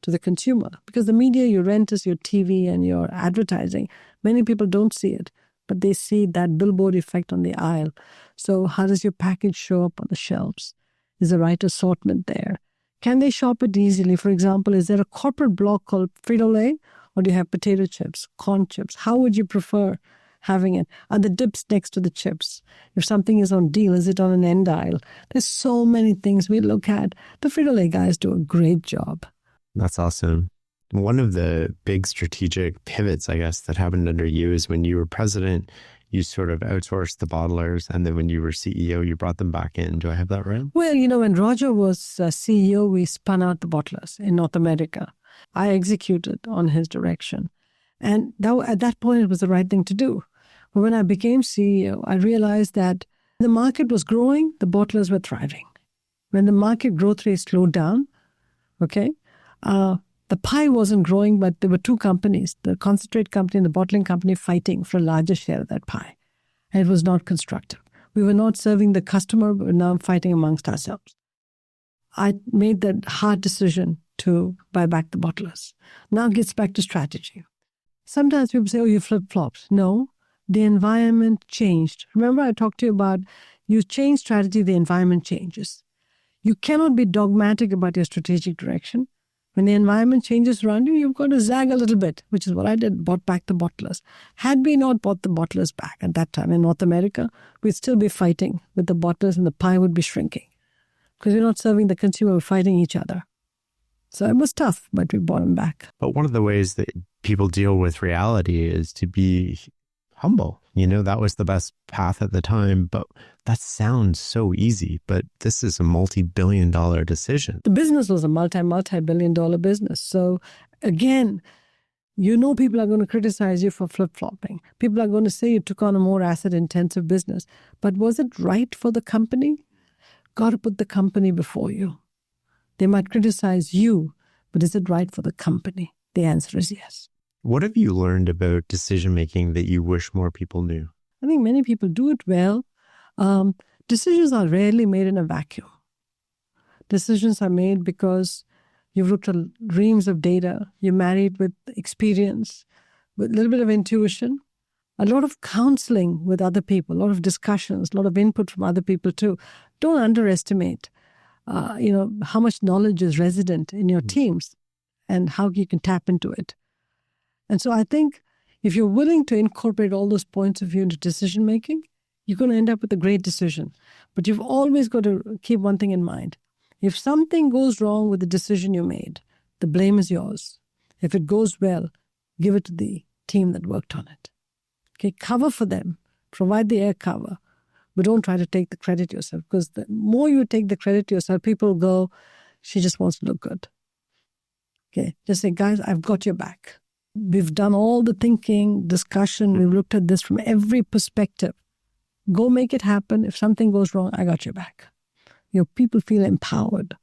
S1: to the consumer, because the media you rent is your TV and your advertising. Many people don't see it, but they see that billboard effect on the aisle. So how does your package show up on the shelves? Is the right assortment there? Can they shop it easily? For example, is there a corporate block called Frito-Lay, or do you have potato chips, corn chips? How would you prefer having it? Are the dips next to the chips? If something is on deal, is it on an end aisle? There's so many things we look at. The Frito-Lay guys do a great job.
S2: That's awesome. One of the big strategic pivots, I guess, that happened under you is when you were president, you sort of outsourced the bottlers. And then when you were CEO, you brought them back in. Do I have that right?
S1: Well, when Roger was CEO, we spun out the bottlers in North America. I executed on his direction. And at that point, it was the right thing to do. But when I became CEO, I realized that the market was growing, the bottlers were thriving. When the market growth rate slowed down, the pie wasn't growing, but there were two companies, the concentrate company and the bottling company, fighting for a larger share of that pie. And it was not constructive. We were not serving the customer, we were now fighting amongst ourselves. I made that hard decision to buy back the bottlers. Now it gets back to strategy. Sometimes people say, oh, you flip-flopped. No, the environment changed. Remember I talked to you about you change strategy, the environment changes. You cannot be dogmatic about your strategic direction. When the environment changes around you, you've got to zag a little bit, which is what I did, bought back the bottlers. Had we not bought the bottlers back at that time in North America, we'd still be fighting with the bottlers and the pie would be shrinking. Because we're not serving the consumer, we're fighting each other. So it was tough, but we bought them back.
S2: But one of the ways that people deal with reality is to be humble. That was the best path at the time, but that sounds so easy, but this is a multi-billion-dollar decision.
S1: The business was a multi-billion-dollar business. So again, people are going to criticize you for flip-flopping. People are going to say you took on a more asset-intensive business. But was it right for the company? Got to put the company before you. They might criticize you, but is it right for the company? The answer is yes.
S2: What have you learned about decision-making that you wish more people knew?
S1: I think many people do it well. Decisions are rarely made in a vacuum. Decisions are made because you've looked at reams of data, you're married with experience, with a little bit of intuition, a lot of counseling with other people, a lot of discussions, a lot of input from other people too. Don't underestimate, how much knowledge is resident in your teams and how you can tap into it. And so I think if you're willing to incorporate all those points of view into decision-making, you're going to end up with a great decision. But you've always got to keep one thing in mind. If something goes wrong with the decision you made, the blame is yours. If it goes well, give it to the team that worked on it. Okay, cover for them. Provide the air cover. But don't try to take the credit yourself, because the more you take the credit to yourself, people go, she just wants to look good. Okay, just say, guys, I've got your back. We've done all the thinking, discussion. We've looked at this from every perspective. Go make it happen. If something goes wrong, I got your back. People feel empowered.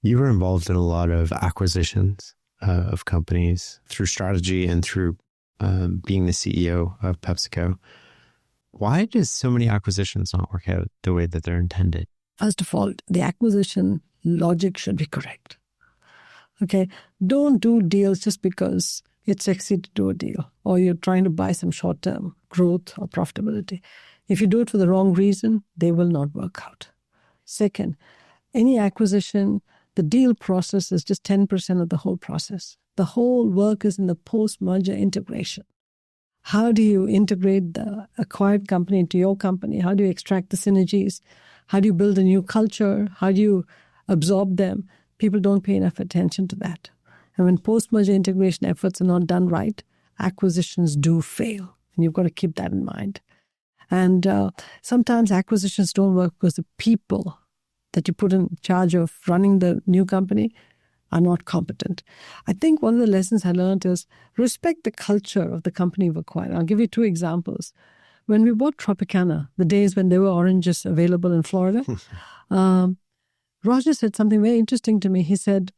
S2: You were involved in a lot of acquisitions of companies through strategy and through being the CEO of PepsiCo. Why does so many acquisitions not work out the way that they're intended?
S1: First of all, the acquisition logic should be correct. Okay. Don't do deals just because it's sexy to do a deal or you're trying to buy some short-term growth or profitability. If you do it for the wrong reason, they will not work out. Second, any acquisition, the deal process is just 10% of the whole process. The whole work is in the post-merger integration. How do you integrate the acquired company into your company? How do you extract the synergies? How do you build a new culture? How do you absorb them? People don't pay enough attention to that. And when post-merger integration efforts are not done right, acquisitions do fail. And you've got to keep that in mind. And sometimes acquisitions don't work because the people that you put in charge of running the new company are not competent. I think one of the lessons I learned is respect the culture of the company you've acquired. I'll give you two examples. When we bought Tropicana, the days when there were oranges available in Florida, Roger said something very interesting to me. He said,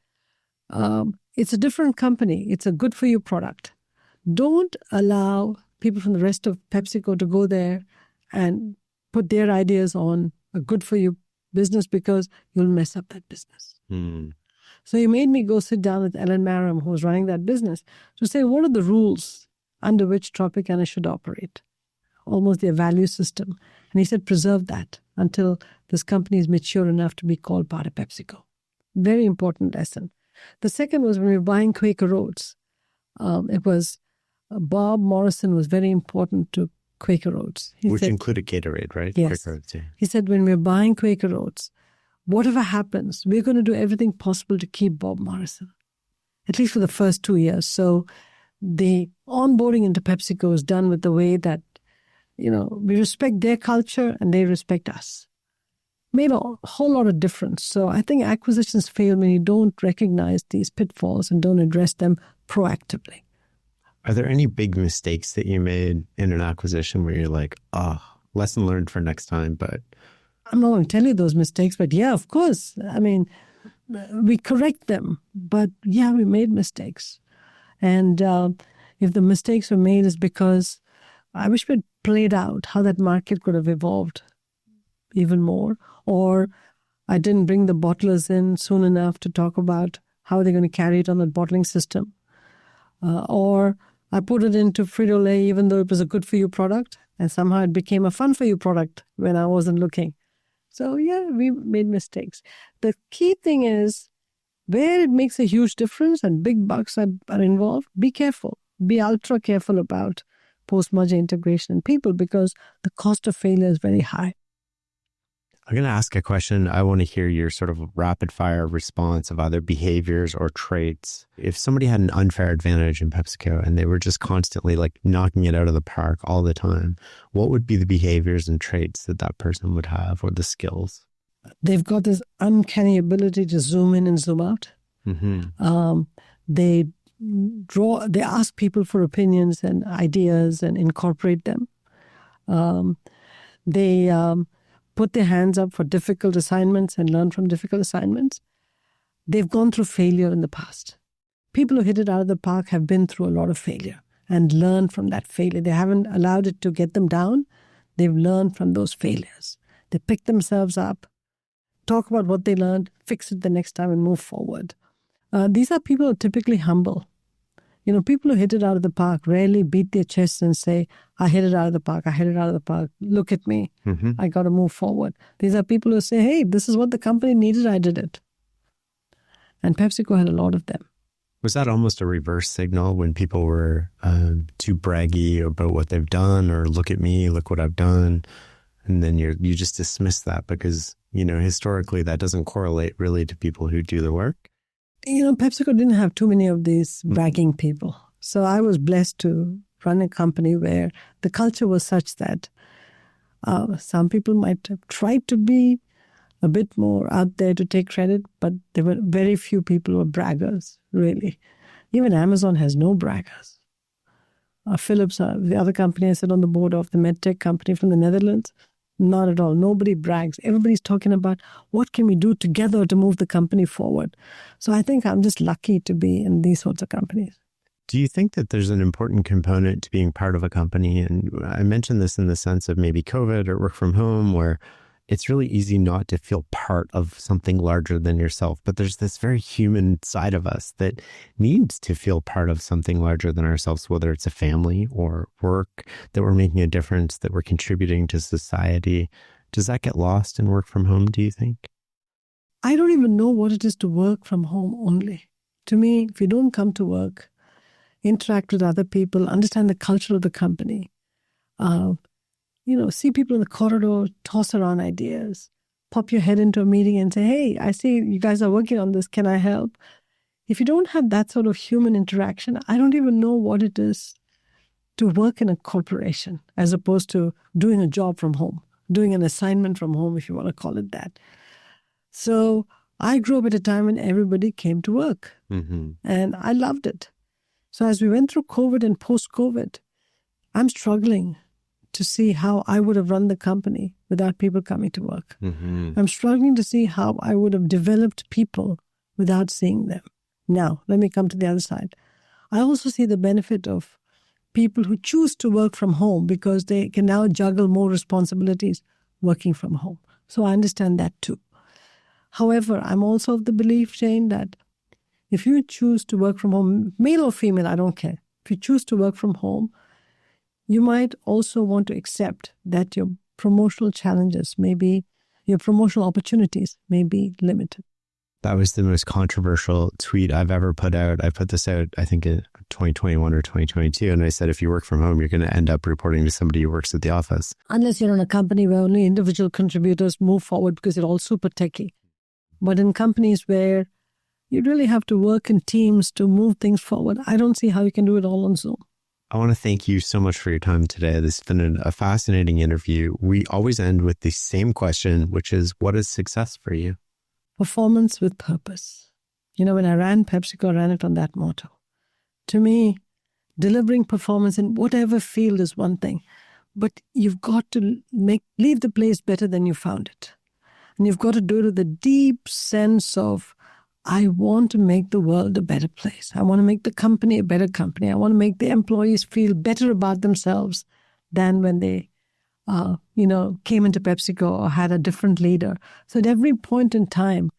S1: it's a different company. It's a good-for-you product. Don't allow people from the rest of PepsiCo to go there and put their ideas on a good-for-you business because you'll mess up that business. So he made me go sit down with Ellen Maram, who was running that business, to say, what are the rules under which Tropicana should operate? Almost their value system. And he said, preserve that until this company is mature enough to be called part of PepsiCo. Very important lesson. The second was when we were buying Quaker Oats. It was Bob Morrison was very important to Quaker Oats.
S2: Which included Gatorade, right?
S1: Yes.
S2: Quaker Oats, yeah.
S1: He said, when we're buying Quaker Oats, whatever happens, we're going to do everything possible to keep Bob Morrison, at least for the first 2 years. So the onboarding into PepsiCo is done with the way that, we respect their culture and they respect us. Made a whole lot of difference. So I think acquisitions fail when you don't recognize these pitfalls and don't address them proactively.
S2: Are there any big mistakes that you made in an acquisition where you're like, lesson learned for next time, but...
S1: I'm not going to tell you those mistakes, but yeah, of course. I mean, we correct them, but yeah, we made mistakes. And if the mistakes were made is because I wish we'd played out how that market could have evolved even more, or I didn't bring the bottlers in soon enough to talk about how they're going to carry it on the bottling system, or I put it into Frito-Lay even though it was a good-for-you product, and somehow it became a fun-for-you product when I wasn't looking. So yeah, we made mistakes. The key thing is where it makes a huge difference and big bucks are involved, be careful. Be ultra careful about post-merger integration in people because the cost of failure is very high.
S2: I'm going to ask a question. I want to hear your sort of rapid fire response of either behaviors or traits. If somebody had an unfair advantage in PepsiCo and they were just constantly like knocking it out of the park all the time, what would be the behaviors and traits that that person would have or the skills?
S1: They've got this uncanny ability to zoom in and zoom out. Mm-hmm. They ask people for opinions and ideas and incorporate them. They put their hands up for difficult assignments and learn from difficult assignments. They've gone through failure in the past. People who hit it out of the park have been through a lot of failure and learned from that failure. They haven't allowed it to get them down. They've learned from those failures. They pick themselves up, talk about what they learned, fix it the next time and move forward. These are people who are typically humble. People who hit it out of the park rarely beat their chests and say, I hit it out of the park, I hit it out of the park, look at me, I got to move forward. These are people who say, hey, this is what the company needed, I did it. And PepsiCo had a lot of them.
S2: Was that almost a reverse signal when people were too braggy about what they've done or look at me, look what I've done? And then you just dismiss that because, historically that doesn't correlate really to people who do the work.
S1: PepsiCo didn't have too many of these bragging people. So I was blessed to run a company where the culture was such that some people might have tried to be a bit more out there to take credit, but there were very few people who were braggers, really. Even Amazon has no braggers. Philips, the other company I sit on the board of, the medtech company from the Netherlands, not at all. Nobody brags. Everybody's talking about what can we do together to move the company forward. So I think I'm just lucky to be in these sorts of companies.
S2: Do you think that there's an important component to being part of a company? And I mentioned this in the sense of maybe COVID or work from home, where it's really easy not to feel part of something larger than yourself. But there's this very human side of us that needs to feel part of something larger than ourselves, whether it's a family or work, that we're making a difference, that we're contributing to society. Does that get lost in work from home, do you think?
S1: I don't even know what it is to work from home only. To me, if you don't come to work, interact with other people, understand the culture of the company, see people in the corridor, toss around ideas, pop your head into a meeting and say, hey, I see you guys are working on this. Can I help? If you don't have that sort of human interaction, I don't even know what it is to work in a corporation as opposed to doing a job from home, doing an assignment from home, if you want to call it that. So I grew up at a time when everybody came to work, and I loved it. So as we went through COVID and post-COVID, I'm struggling to see how I would have run the company without people coming to work. I'm struggling to see how I would have developed people without seeing them. Now, let me come to the other side. I also see the benefit of people who choose to work from home because they can now juggle more responsibilities working from home. So I understand that too. However, I'm also of the belief, Shane, that if you choose to work from home, male or female, I don't care. If you choose to work from home, you might also want to accept that your promotional challenges your promotional opportunities may be limited.
S2: That was the most controversial tweet I've ever put out. I put this out, I think, in 2021 or 2022. And I said, if you work from home, you're going to end up reporting to somebody who works at the office.
S1: Unless you're in a company where only individual contributors move forward because you're all super techie. But in companies where you really have to work in teams to move things forward, I don't see how you can do it all on Zoom.
S2: I want to thank you so much for your time today. This has been a fascinating interview. We always end with the same question, which is, what is success for you?
S1: Performance with purpose. When I ran PepsiCo, I ran it on that motto. To me, delivering performance in whatever field is one thing, but you've got to leave the place better than you found it. And you've got to do it with a deep sense of, I want to make the world a better place. I want to make the company a better company. I want to make the employees feel better about themselves than when they, came into PepsiCo or had a different leader. So at every point in time,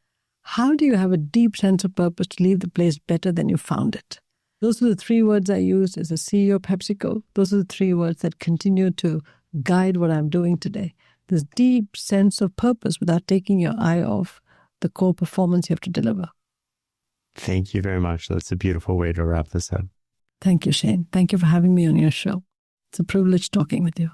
S1: how do you have a deep sense of purpose to leave the place better than you found it? Those are the three words I used as a CEO of PepsiCo. Those are the three words that continue to guide what I'm doing today. This deep sense of purpose without taking your eye off the core performance you have to deliver.
S2: Thank you very much. That's a beautiful way to wrap this up.
S1: Thank you, Shane. Thank you for having me on your show. It's a privilege talking with you.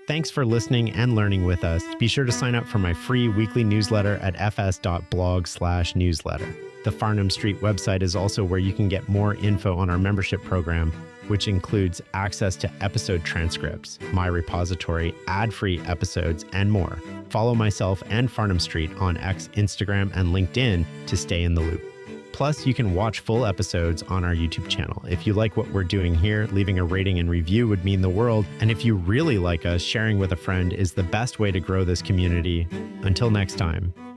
S3: Thanks for listening and learning with us. Be sure to sign up for my free weekly newsletter at fs.blog/newsletter. The Farnham Street website is also where you can get more info on our membership program, which includes access to episode transcripts, my repository, ad-free episodes, and more. Follow myself and Farnham Street on X, Instagram, and LinkedIn to stay in the loop. Plus, you can watch full episodes on our YouTube channel. If you like what we're doing here, leaving a rating and review would mean the world. And if you really like us, sharing with a friend is the best way to grow this community. Until next time.